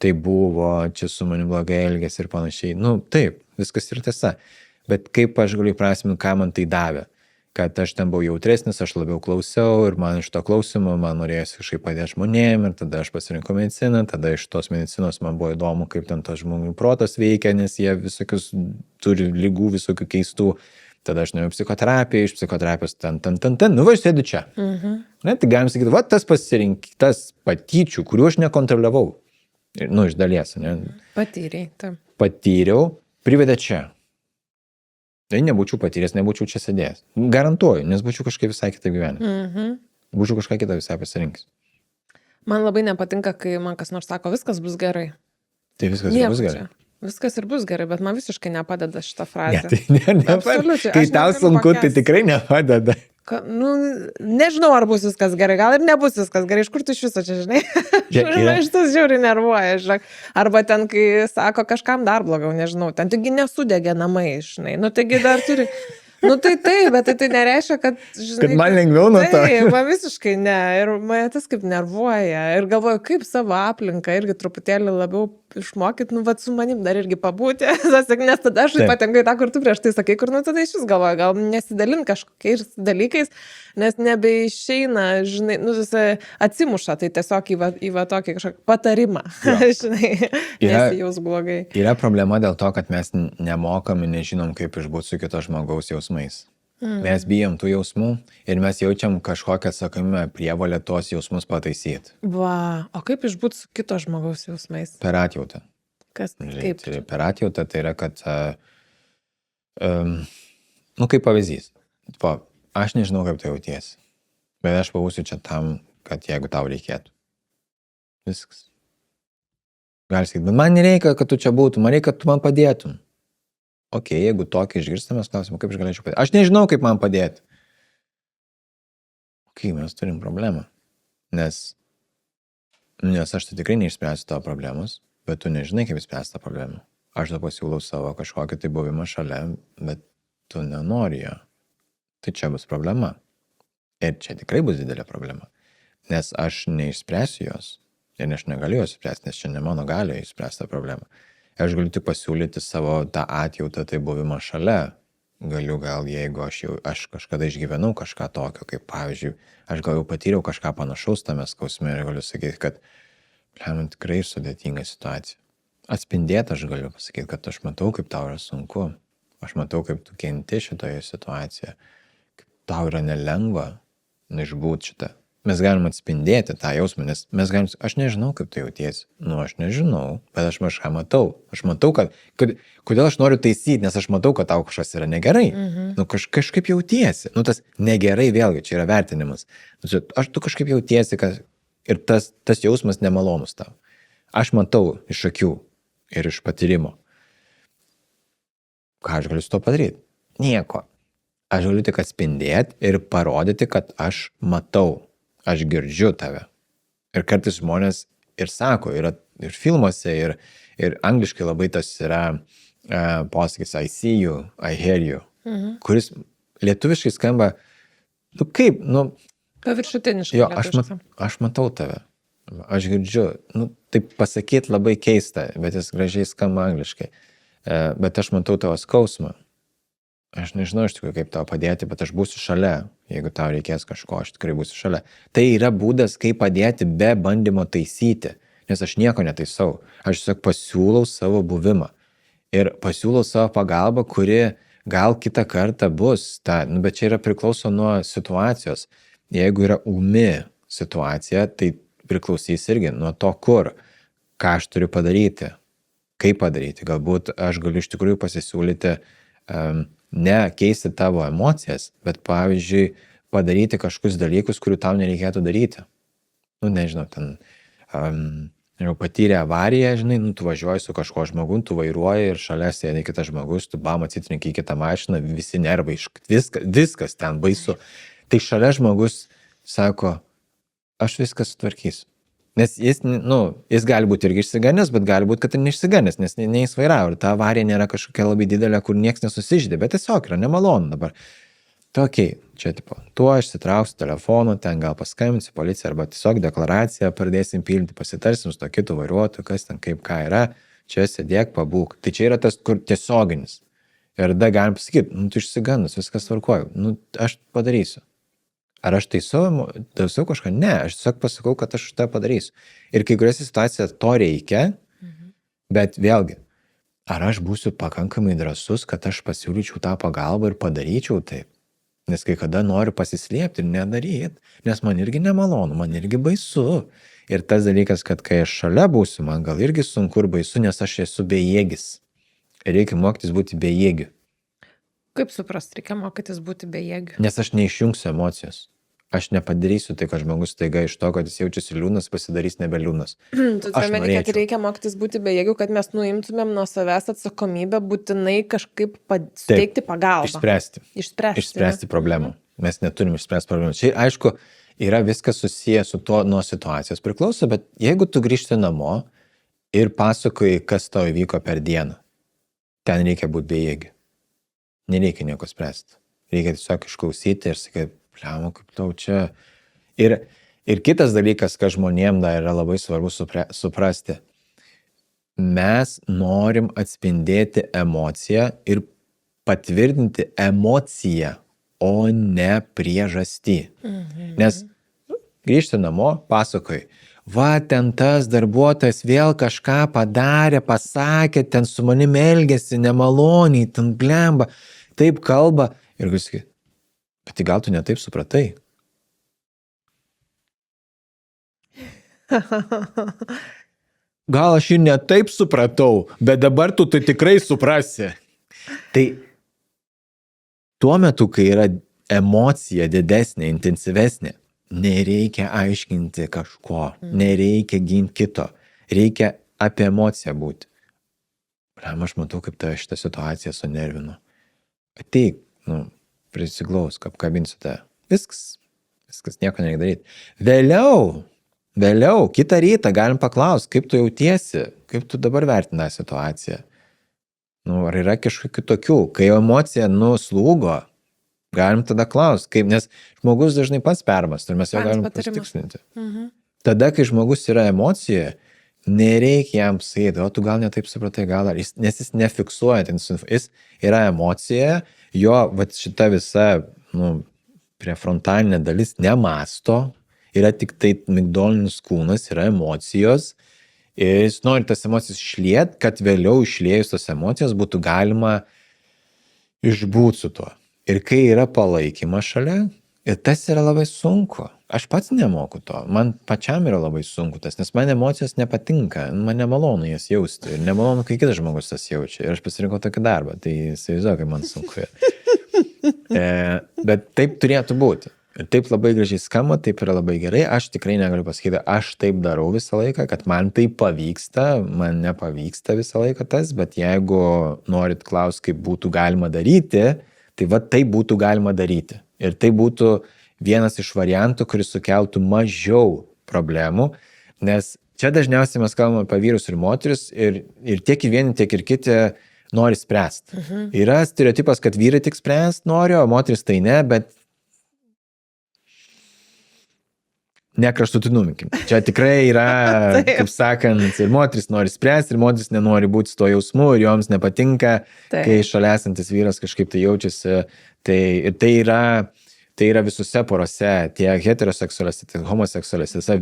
tai buvo, čia su manim blogai elgėsi ir panašiai. Taip, viskas yra tiesa. Bet kaip aš galiu prasminti, ką man tai davė? kad aš ten buvau jautresnis, aš labiau klausiau ir man iš to klausimo man norėjosi kažkaip padėti žmonėm ir tada aš pasirinkau mediciną, tada iš tos medicinos man buvo įdomu, kaip ten tas žmonių protas veikia, nes jie visokius turi lygų, visokių keistų. Tada aš nuėjau psichoterapiją, iš psichoterapijos nu va, aš sėdu čia. Ne, tai galim sakyti, va tas pasirinktas patyčių, kuriuo aš nekontroliavau. Nu, iš dalies, ne. Patyrei, taip. Patyriau, privedė čia. Tai nebūčiau patyręs, nebūčiau čia sėdėjęs. Garantuoju, nes būčiau kažkaip visai kitą gyvenimą. Būčiau kažką kitą visai pasirinkęs. Man labai nepatinka, kai man kas nors sako, viskas bus gerai. Tai viskas Nieko bus gerai. čia. Viskas ir bus gerai, bet man visiškai nepadeda šitą frazę. Ne, tai Absoliučiai, kai aš tau negaliu sunku, tai pakęsti. tikrai nepadeda. Nu, nežinau, ar bus viskas gerai, gal ir nebus viskas gerai, iš kur tu iš viso čia, žinai? Iš tas žiauriai nervuoja, žinai. Arba ten, kai sako kažkam dar blogiau, nežinau, ten taigi nesudegė namai, žinai. Nu, taigi dar turi... Nu, tai taip, bet tai nereiškia, kad, žinai... Kad man lengviau nuo to. Taip, man visiškai ne. Ir mane tas kaip nervuoja. Ir galvoju, kaip savo aplinką irgi truputėlį labiau išmokyti, nu, vat su manim dar irgi pabūti. Nes tada aš patenku į tą, kur tu prieš tai sakai, kur, nu, tada iš vis galvoju, gal nesidalint kažkokiais dalykais, nes nebeišeina, žinai, nu, atsimuša, tai tiesiog į va tokį kažkokį patarimą, žinai, nesijaus blogai. Yra problema dėl to, kad mes nemokam ir nežinom, kaip išbūti su kito žmogaus jausmais. Mes bijom tų jausmų ir mes jaučiam kažkokią atsakomybę prievolę tos jausmus pataisyti. Va, o kaip išbūti su kito žmogaus jausmais? Per atjautą. Kas? Kaip? Per atjautą tai yra, kad, nu, kaip pavyzdys. Aš nežinau, kaip tai jautiesi, bet aš pabūsiu čia tam, kad jeigu tau reikėtų. Viskas. Gali sakyti, bet man nereikia, kad tu čia būtum, man reikia, kad tu man padėtum. Ok, jeigu tokį išgirstame, klausimą, kaip aš galėčiau padėti. Aš nežinau, kaip man padėti. Ok, mes turim problemą. Nes aš tai tikrai neišspręsiu tavo problemos, bet tu nežinai, kaip išspręsti tą problemą. Aš tau pasiūlau savo kažkokį tai buvimą šalia, bet tu nenori jo. Tai čia bus problema. Ir čia tikrai bus didelė problema. Nes aš neišspręsiu jos. Ir aš negaliu jos išspręsti, nes čia ne mano galio išspręsti tą problemą. Aš galiu tik pasiūlyti savo tą atjautą, tai buvimą šalia. Galiu gal, jeigu aš kažkada išgyvenau kažką tokio, kaip pavyzdžiui, aš gal jau patyriau kažką panašaus tame skausme ir galiu sakyti, kad man tikrai sudėtinga situacija. Atspindėti aš galiu pasakyti, kad aš matau, kaip tau yra sunku. Aš matau, kaip tu kenti šitoje situacijoje. Kaip tau yra nelengva išbūti šitą. Mes galim atspindėti tą jausmą, nes aš nežinau, kaip tu jautiesi. Nu, aš nežinau, bet aš kažką matau. Aš matau, kodėl aš noriu taisyti, nes aš matau, kad tau kažkas yra negerai. Nu, kažkaip jautiesi. Nu, tas negerai vėlgi, čia yra vertinimas. Tu kažkaip jautiesi, ir tas jausmas nemalonus tau. Aš matau iš akių ir iš patyrimo. Ką aš galiu su to padaryti? Nieko. Aš galiu tik atspindėti ir parodyti, kad aš matau. Aš girdžiu tave. Ir kartais žmonės ir sako, yra ir filmuose, ir angliškai labai tas yra posakis I see you, I hear you, kuris lietuviškai skamba, nu kaip, nu... Paviršutiniškai. Jo, aš matau tave. Aš girdžiu. Nu, taip pasakyti labai keista, bet jis gražiai skamba angliškai. Bet aš matau tavo skausmą. Aš nežinau iš tikrųjų, kaip tau padėti, bet aš būsiu šalia. Jeigu tau reikės kažko, aš tikrai būsiu šalia. Tai yra būdas, kaip padėti be bandymo taisyti, nes aš nieko netaisau. Aš tiesiog pasiūlau savo buvimą ir pasiūlau savo pagalbą, kuri gal kitą kartą bus ta, bet čia yra priklauso nuo situacijos. Jeigu yra ūmi situacija, tai priklausys irgi nuo to, kur, ką aš turiu padaryti, kaip padaryti. Galbūt aš galiu iš tikrųjų pasisiūlyti ne keisti tavo emocijas, bet pavyzdžiui padaryti kažkokius dalykus, kurių tau nereikėtų daryti. Nu, nežinau, ten patyrė avariją, žinai, nu, tu važiuoji su kažko žmogum, tu vairuoji ir šalia sėdi kitas žmogus, tu bam atsitrenki į kitą mašiną, visi nervai, viskas ten baisu. Tai šalia žmogus sako, aš viską sutvarkysiu. Nes jis gali būti irgi išsiganęs, bet gali būti, kad ir neišsiganęs, nes jis vairavo. Ir ta avarija nėra kažkokia labai didelė, kur nieks nesusižydė, bet tiesiog yra nemalonu dabar. Tai okei, čia tipo, tuo išsitrauksiu telefoną, ten gal paskambinsiu policiją arba tiesiog deklaraciją pradėsim pildyti, pasitarsim su to kitu vairuotoju, kas ten kaip ką yra, čia sėdėk, pabūk. Tai čia yra tas, kur tiesioginis. Ir tada galim pasakyti, nu, tu išsigandus, viskas tvarkoju, nu, aš padarysiu. Ar aš taisau kažką? Ne, aš tiesiog pasakau, kad aš tą padarysiu. Ir kai kuriuose situacijose to reikia, bet vėlgi, ar aš būsiu pakankamai drąsus, kad aš pasiūlyčiau tą pagalbą ir padaryčiau taip? Nes kai kada noriu pasislėpti ir nedaryti, nes man irgi nemalonu, man irgi baisu. Ir tas dalykas, kad kai aš šalia būsiu, man gal irgi sunku ir baisu, nes aš esu bejėgis. Ir reikia mokytis būti bejėgiu. Kaip suprast, reikia mokytis būti bejėgiu? Nes aš neišjungsiu emocijos. Aš nepadarysiu tai, kad žmogus staiga iš to, kad jis jaučiasi liūnas, pasidarys nebeliūnas. Tu turiu, kad reikia mokytis būti bejėgiu, kad mes nuimtumėm nuo savęs atsakomybę būtinai kažkaip suteikti pagalbą. Išspręsti problemų. Mes neturim išspręsti problemų. Čia, aišku, yra viskas susiję su to, nuo situacijos priklauso, bet jeigu tu grįžti namo ir pasakoji, kas tau įvyko per dieną, ten reikia būti bejėgiu. Nereikia nieko spręsti. Reikia tiesiog išklausyti ir sakyti, pliamo, kaip tau čia. Ir kitas dalykas, kad žmonėm dar yra labai svarbu suprasti. Mes norim atspindėti emociją ir patvirtinti emociją, o ne priežastį. Nes grįžti namo, pasakoji, va, ten tas darbuotojas vėl kažką padarė, pasakė, ten su manim elgėsi nemaloniai, ten blemba, taip kalba. Ir viskai, bet tai gal tu ne taip supratai? Gal aš ir ne taip supratau, bet dabar tu tai tikrai suprasi. Tai tuo metu, kai yra emocija didesnė, intensyvesnė, nereikia aiškinti kažko, nereikia ginti kito, reikia apie emociją būti. Aš matau, kaip ta šitą situaciją sunervino. Ateik, prisiglaus, apkabinsiu tave. Viskas, nieko nereikia daryti. Vėliau, kitą rytą galim paklausti, kaip tu jautiesi, kaip tu dabar vertina situaciją. Ar yra kažkokių tokių, kai emocija slūgo, galim tada klausti, nes žmogus dažnai pats permąsto ir mes jau galim pasitikslinti. Tada, kai žmogus yra emocijoje, nereikia jam sakyti, o tu gal netaip supratai, nes jis nefiksuoja, jis yra emocija, jo šita visa prefrontalinė dalis nemąsto, yra tik tai migdolinis kūnas, yra emocijos ir jis nori tas emocijas išliet, kad vėliau išliejus tas emocijas būtų galima išbūt su tuo. Ir kai yra palaikymas šalia, ir tas yra labai sunku. Aš pats nemoku to, man pačiam yra labai sunku tas, nes man emocijos nepatinka, man nemalonu jas jausti ir nemalonu, kai kitas žmogus tas jaučia. Ir aš pasirinkau tokį darbą, tai įsivaizduoju, kaip man sunku. Bet taip turėtų būti. Ir taip labai gražiai skamba, taip yra labai gerai. Aš tikrai negaliu pasakyti, aš taip darau visą laiką, kad man tai pavyksta, man nepavyksta visą laiką tas, bet jeigu norit klausti, kaip būtų galima daryti, tai tai būtų galima daryti. Ir tai būtų vienas iš variantų, kuris sukeltų mažiau problemų, nes čia dažniausiai mes kalbame apie vyrus ir moteris ir tiek ir vieni, tiek ir kiti nori spręsti. Yra stereotipas, kad vyrai tik spręsti nori, o moteris tai ne, bet nekraštutinuminkim. Čia tikrai yra, kaip sakant, ir moteris nori spręsti, ir moteris nenori būti su to jausmu, ir joms nepatinka, kai šalia esantis vyras kažkaip tai jaučiasi. Tai yra visose porose, tiek heteroseksualiuose, tiek homoseksualiuose,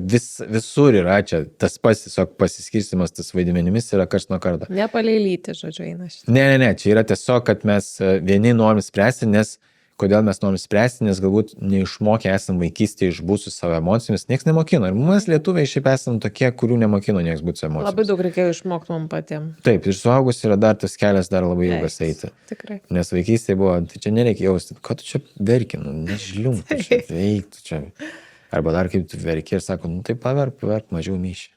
visur yra čia tas pats tiesiog pasiskirstimas, tas vaidmenimis yra karts nuo karto. Nepaleilyti, žodžiu, eina šitą. Ne, čia yra tiesiog, kad mes vieni norim spręsti, nes kodėl mes norim spręsti, nes galbūt neišmokę esam vaikystėje išbūt su savo emocijomis, nieks nemokino. Ir mes lietuviai šiaip esam tokie, kurių nemokino nieks būti su emocijomis. Labai daug reikėjo išmokti mums patiems. Taip, ir suaugus yra dar tas kelias dar labai ilgas eiti. Tikrai. Nes vaikystėje buvo, tai čia nereikia jausti, ko tu čia verki, nežlium, tu čia veik, tu čia. Arba dar kaip tu verki ir sako, tai paverk mažiau myšį.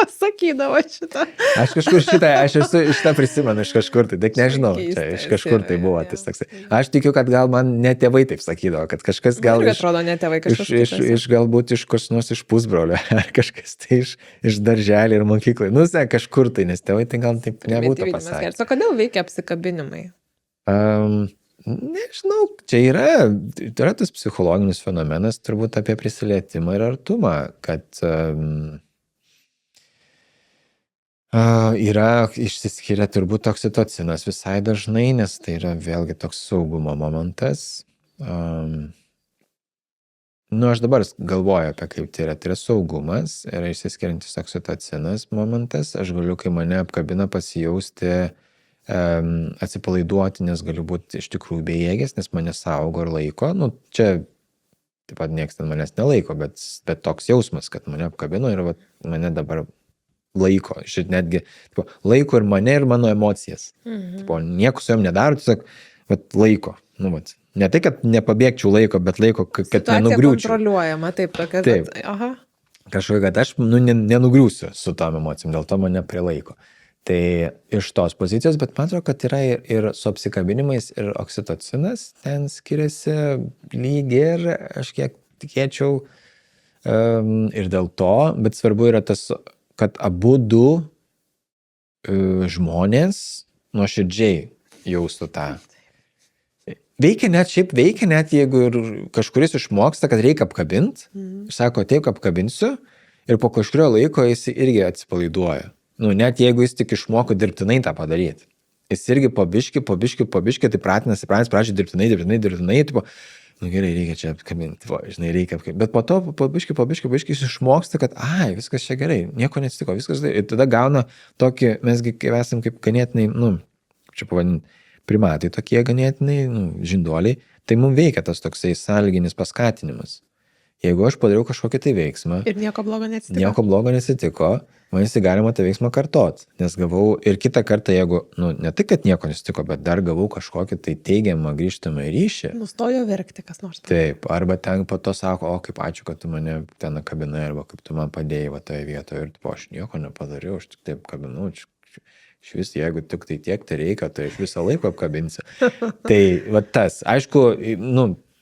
Sakydavo šitą. Aš kažkur šitą prisimenu iš kažkur, tai tik nežinau, čia iš kažkur tai buvo tas toksai. Aš tikiu, kad gal man ne tėvai taip sakydavo, kad kažkas gal atrodo ne tėvai, kažkas galbūt iš nors iš pusbrolio, ar kažkas tai iš darželį ir mokyklai. Kažkur tai, nes tėvai tai gal taip nebūtų pasakę. O kodėl veikia apsikabinimai? Nežinau, čia yra tas psichologinis fenomenas, turbūt apie prisilietimą ir artumą, kad Yra išsiskiria turbūt oksitocinas visai dažnai, nes tai yra vėlgi toks saugumo momentas. Aš dabar galvoju apie kaip tai yra saugumas, yra išsiskiriantis oksitocinas momentas, aš galiu, kai mane apkabina, pasijausti, atsipalaiduoti, nes galiu būti iš tikrųjų bejėgis, nes mane saugo ir laiko, čia taip pat nieks ten manęs nelaiko, bet toks jausmas, kad mane apkabino ir mane dabar laiko, netgi laiko ir mane ir mano emocijas. Nieko su jom nedaro, tiesiog laiko. Ne tai, kad nepabėgčiau laiko, bet laiko, kad nenugriūčiau. Kontroliuojama, taip, tokia. Taip. Aha. Kažkokia, kad aš nenugriūsiu su tom emocijom, dėl to mane prilaiko. Tai iš tos pozicijos, bet man atrodo, kad yra ir su apsikabinimais, ir oksitocinas ten skiriasi lygiai ir aš kiek tikėčiau ir dėl to, bet svarbu yra tas, kad abudu žmonės nuoširdžiai jaustų tą. Veikia net, jeigu ir kažkuris išmoksta, kad reikia apkabinti, sako, taip apkabinsiu, ir po kažkurio laiko jis irgi atsipalaiduoja. Net jeigu jis tik išmoko dirbtinai tą padaryti. Jis irgi po biškį, tai pratinasi, pradžiai dirbtinai, tipo, gerai, reikia čia apkabinti, reikia apkabinti. Bet po to, po biškį jis išmoksta, kad, viskas čia gerai, nieko neatsitiko, viskas gerai. Ir tada gauna tokį, mesgi esam kaip ganėtinai, čia pavadinti, primatai tokie ganėtinai, žinduoliai, tai mums veikia tas toksai sąlyginis paskatinimas. Jeigu aš padariau kažkokį tai veiksmą ir nieko blogo neatsitiko, manisi galima tą veiksmą kartot, nes gavau ir kitą kartą, jeigu, ne tai, kad nieko neatsitiko, bet dar gavau kažkokį tai teigiamą grįžtamą ryšį. Nustojo verkti kas nors. Taip, arba ten po to sako, kaip ačiū, kad tu mane ten kabinai, arba kaip tu man padėjai toje vietoje, ir aš nieko nepadariau, aš tik taip kabinau, iš vis, jeigu tik tai tiek tai reikia, tai aš visą laiką apkabinsiu. Tai tas, aišku,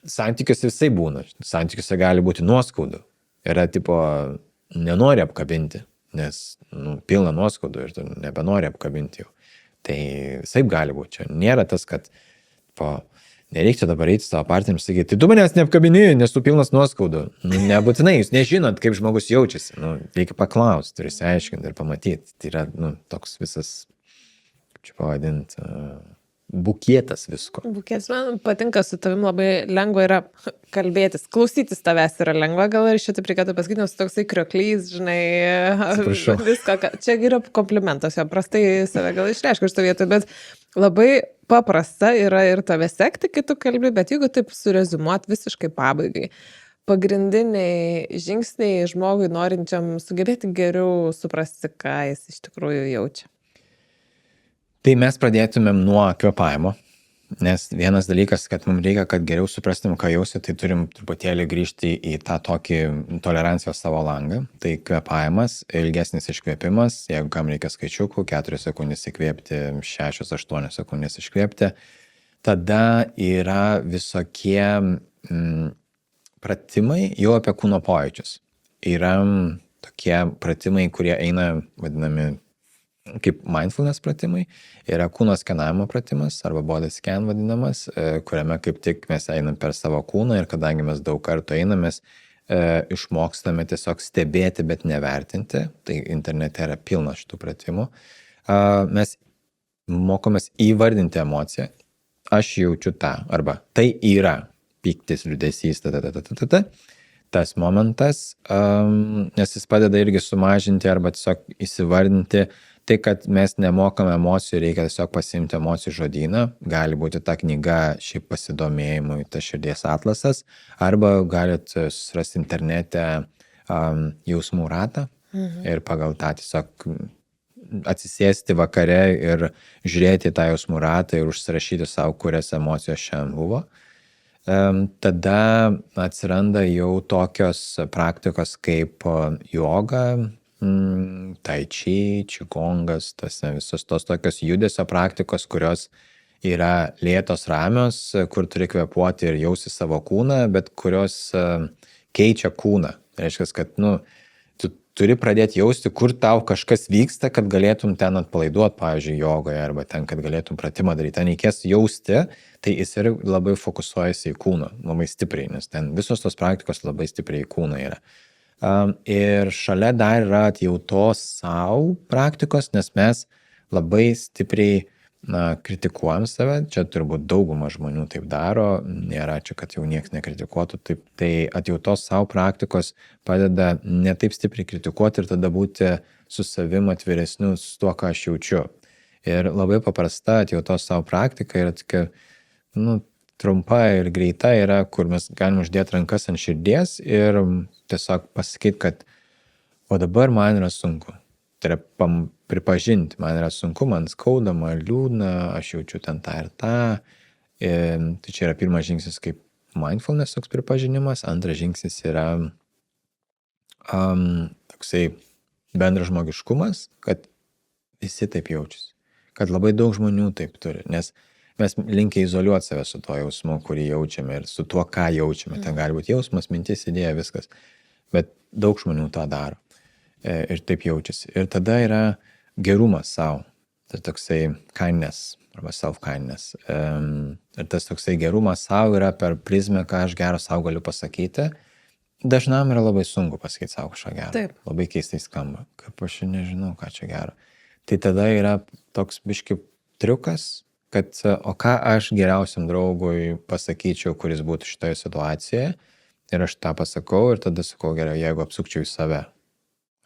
santykiuose visai būna. Santykiuose gali būti nuoskaudų. Yra tipo, nenori apkabinti, nes pilna nuoskaudų ir tu nebenori apkabinti jau. Tai visaip gali būti. Čia nėra tas, kad nereikia dabar eiti savo partneriams ir sakyti, tai tu manęs neapkabini, nes tu pilnas nuoskaudų. Nebūtinai, jūs nežinot, kaip žmogus jaučiasi. Reikia paklausti, turi išsiaiškinti ir pamatyti. Tai yra toks visas, kaip čia pavadinti, bukietas visko. Bukietas, man patinka, su tavim labai lengva yra kalbėtis, klausytis tavęs yra lengva, gal ir šitą reikėtų pasakyti, nes toksai krioklys, visko, čia yra komplimentas, jo prastai save gal išreiškiu iš to vietoj, bet labai paprasta yra ir tave sekti, kai tu kalbi, bet jeigu taip sureziumuot visiškai pabaigai, pagrindiniai žingsniai žmogui norinčiam sugebėti geriau suprasti, ką jis iš tikrųjų jaučia. Tai mes pradėtumėm nuo kvėpavimo, nes vienas dalykas, kad mums reikia, kad geriau suprastum, ką jausi, tai turim truputėlį grįžti į tą tokį tolerancijos savo langą. Tai kvėpavimas, ilgesnis iškvėpimas, jeigu kam reikia skaičiukų, 4 sekundės įkvėpti, 6-8 sekundės iškvėpti. Tada yra visokie pratimai jau apie kūno pojūčius. Yra tokie pratimai, kurie eina, vadinami, kaip mindfulness pratimai, yra kūno skenavimo pratimas arba body scan vadinamas, kuriame kaip tik mes einam per savo kūną ir kadangi mes daug kartų einam, mes išmokstame tiesiog stebėti, bet nevertinti, tai internete yra pilna šitų pratimų. Mes mokomės įvardinti emociją, aš jaučiu tą, arba tai yra pyktis, liūdesys, tas momentas, nes jis padeda irgi sumažinti arba tiesiog įsivardinti. Tai, kad mes nemokame emocijų, reikia tiesiog pasiimti emocijų žodyną. Gali būti ta knyga šiaip pasidomėjimui, ta širdies atlasas, arba galit susirasti internete jausmų ratą ir pagal tą tiesiog atsisėsti vakare ir žiūrėti tą jausmų ratą ir užsirašyti savo, kurias emocijos šiandien buvo. Tada atsiranda jau tokios praktikos kaip joga, tai chi, čigongas, visos tos tokios judesio praktikos, kurios yra lėtos ramios, kur turi kvėpuoti ir jausti savo kūną, bet kurios keičia kūną. Reiškia, kad tu turi pradėti jausti, kur tau kažkas vyksta, kad galėtum ten atpalaiduoti, pavyzdžiui, jogoje, arba ten, kad galėtum pratimą daryti. Ten reikės jausti, tai jis ir labai fokusuojasi į kūną, labai stipriai, nes ten visos tos praktikos labai stipriai į kūną yra. Ir šalia dar yra atjautos savo praktikos, nes mes labai stipriai kritikuojam save, čia turbūt dauguma žmonių taip daro, nėra čia, kad jau niekas nekritikuotų, taip, tai atjautos savo praktikos padeda ne taip stipriai kritikuoti ir tada būti su savim atviresniu su tuo, ką aš jaučiu. Ir labai paprasta atjautos savo praktika yra tokia, trumpa ir greita yra, kur mes galim uždėti rankas ant širdies ir tiesiog pasakyti, kad o dabar man yra sunku. Tai yra pripažinti, man yra sunku, man skauda, man liūdna, aš jaučiu ten tą ir tą. Tai čia yra pirmas žingsnis kaip mindfulness toks pripažinimas, antras žingsnis yra toksai bendras žmogiškumas, kad visi taip jaučiasi, kad labai daug žmonių taip turi, nes mes linkę izoliuoti save su tuo jausmu, kurį jaučiame ir su tuo, ką jaučiame. Ten gali būti jausmas, mintis, idėja, viskas. Bet daug žmonių tą daro ir taip jaučiasi. Ir tada yra gerumas savo. Tai toksai kindness arba self-kindness. Ir tas toksai gerumas savo yra per prizmę, ką aš gero savo galiu pasakyti. Dažnam yra labai sunku pasakyti savo kažką gero. Taip. Labai keistai skamba. Kaip aš nežinau, ką čia gero. Tai tada yra toks biški triukas, kad o ką aš geriausiam draugui pasakyčiau, kuris būtų šitoje situacijoje. Ir aš tą pasakau ir tada sakau, gerai, jeigu apsukčiau į save,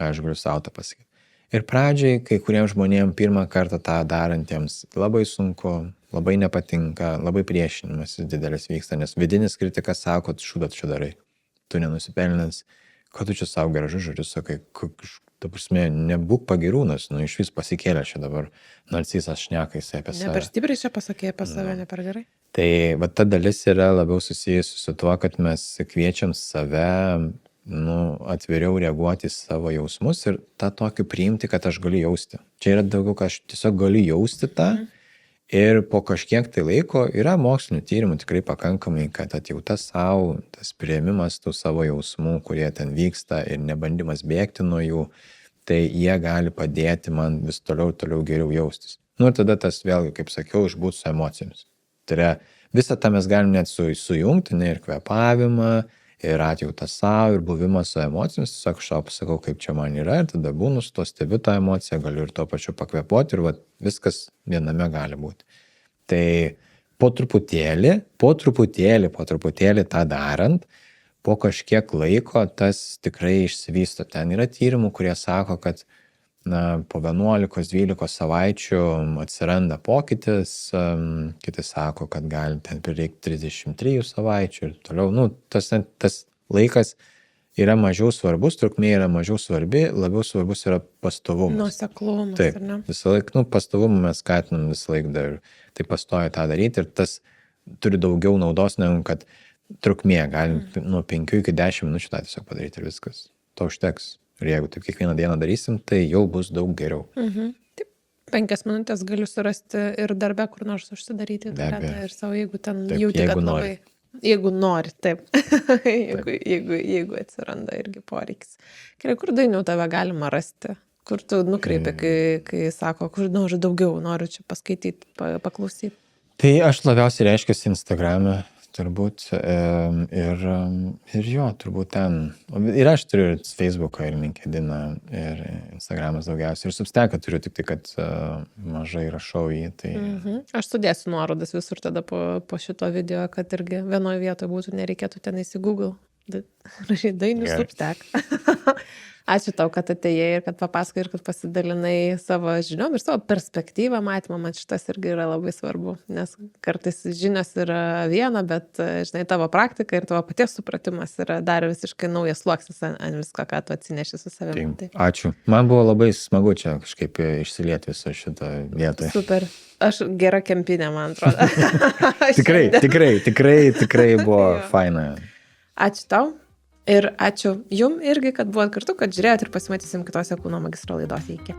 aš galiu savo tą pasakyti. Ir pradžiai, kai kuriems žmonėms pirmą kartą tą darantiems labai sunku, labai nepatinka, labai priešinimas didelis vyksta, nes vidinis kritikas sako, kad šūdat čia darai. Tu nenusipelnęs, kad tu čia savo gražus žodžius sakai, ta prasme, nebūk pagirūnas, iš vis pasikėlė čia dabar narcisas šneka jisai apie save. Ne per stipriai čia pasakė apie save, ne per gerai. Tai va ta dalis yra labiau susijusi su tuo, kad mes kviečiam save atviriau reaguoti į savo jausmus ir tą tokį priimti, kad aš galiu jausti. Čia yra daugiau, kad aš tiesiog galiu jausti tą ir po kažkiek tai laiko yra mokslinių tyrimų tikrai pakankamai, kad atjauta savo, tas priėmimas tų savo jausmų, kurie ten vyksta ir nebandymas bėgti nuo jų, tai jie gali padėti man vis toliau geriau jaustis. Ir tada tas vėlgi, kaip sakiau, išbūt su emocijomis. Tai yra, visą tą mes galim net sujungti, ir kvėpavimą, ir atjautą savo, ir buvimą su emocijomis. Tiesiog aš pasakau, kaip čia man yra, ir tada būnu su to stebiu tą emociją, galiu ir to pačiu pakvėpuoti, ir viskas viename gali būti. Tai po truputėlį tą darant, po kažkiek laiko tas tikrai išsivysto. Ten yra tyrimų, kurie sako, kad po 11-12 savaičių atsiranda pokytis, kiti sako, kad gali ten prireikti 33 savaičių ir toliau. Tas laikas yra mažiau svarbus, trukmė yra mažiau svarbi, labiau svarbus yra pastovumas. Nuoseklumas, taip, ar ne? Visą laiką, pastovumą mes skatinam visą laiką dar, tai pastoja tą daryti ir tas turi daugiau naudos, negu kad trukmė, galim nuo 5 iki 10 minučių tą tiesiog padaryti ir viskas. To užteks. Ir jeigu taip kiekvieną dieną darysim, tai jau bus daug geriau. Taip, 5 minutės galiu surasti ir darbe kur nors užsidaryti ir savo, jeigu ten taip, jauti, kad nori. labai... Jeigu nori, taip. jeigu atsiranda irgi poreikis. Gerai, kur Dainiau tave galima rasti? Kur tu nukreipi, kai sako, kur noriu daugiau, noriu čia paskaityti, paklausyti? Tai aš labiausiai reiškiasi Instagrame, turbūt, ir jo, turbūt ten. Ir aš turiu ir Facebooką, ir LinkedIną, ir Instagramas daugiausiai. Ir Substacką turiu, tik tai, kad mažai rašau jį. Tai... Aš sudėsiu nuorodas visur tada po šito video, kad irgi vienoje vietoje būtų, nereikėtų ten į Google. Rašai Dainius Substack. Ačiū tau, kad atėjai ir kad papasakai ir kad pasidalinai savo žiniom ir savo perspektyvą matymą. Man šitas irgi yra labai svarbu, nes kartais žinios yra viena, bet, žinai, tavo praktika ir tavo paties supratimas yra dar visiškai naujas sluoksnis ant visko, ką tu atsineši su savimi. Tai, ačiū. Man buvo labai smagu čia kažkaip išsilieti visą šitą vietą. Super. Aš gera kempinė, man atrodo. Tikrai buvo faina. Ačiū tau. Ir ačiū jum irgi, kad buvot kartu, kad žiūrėjot ir pasimatysim kitose Kūno magistro laidose. Iki.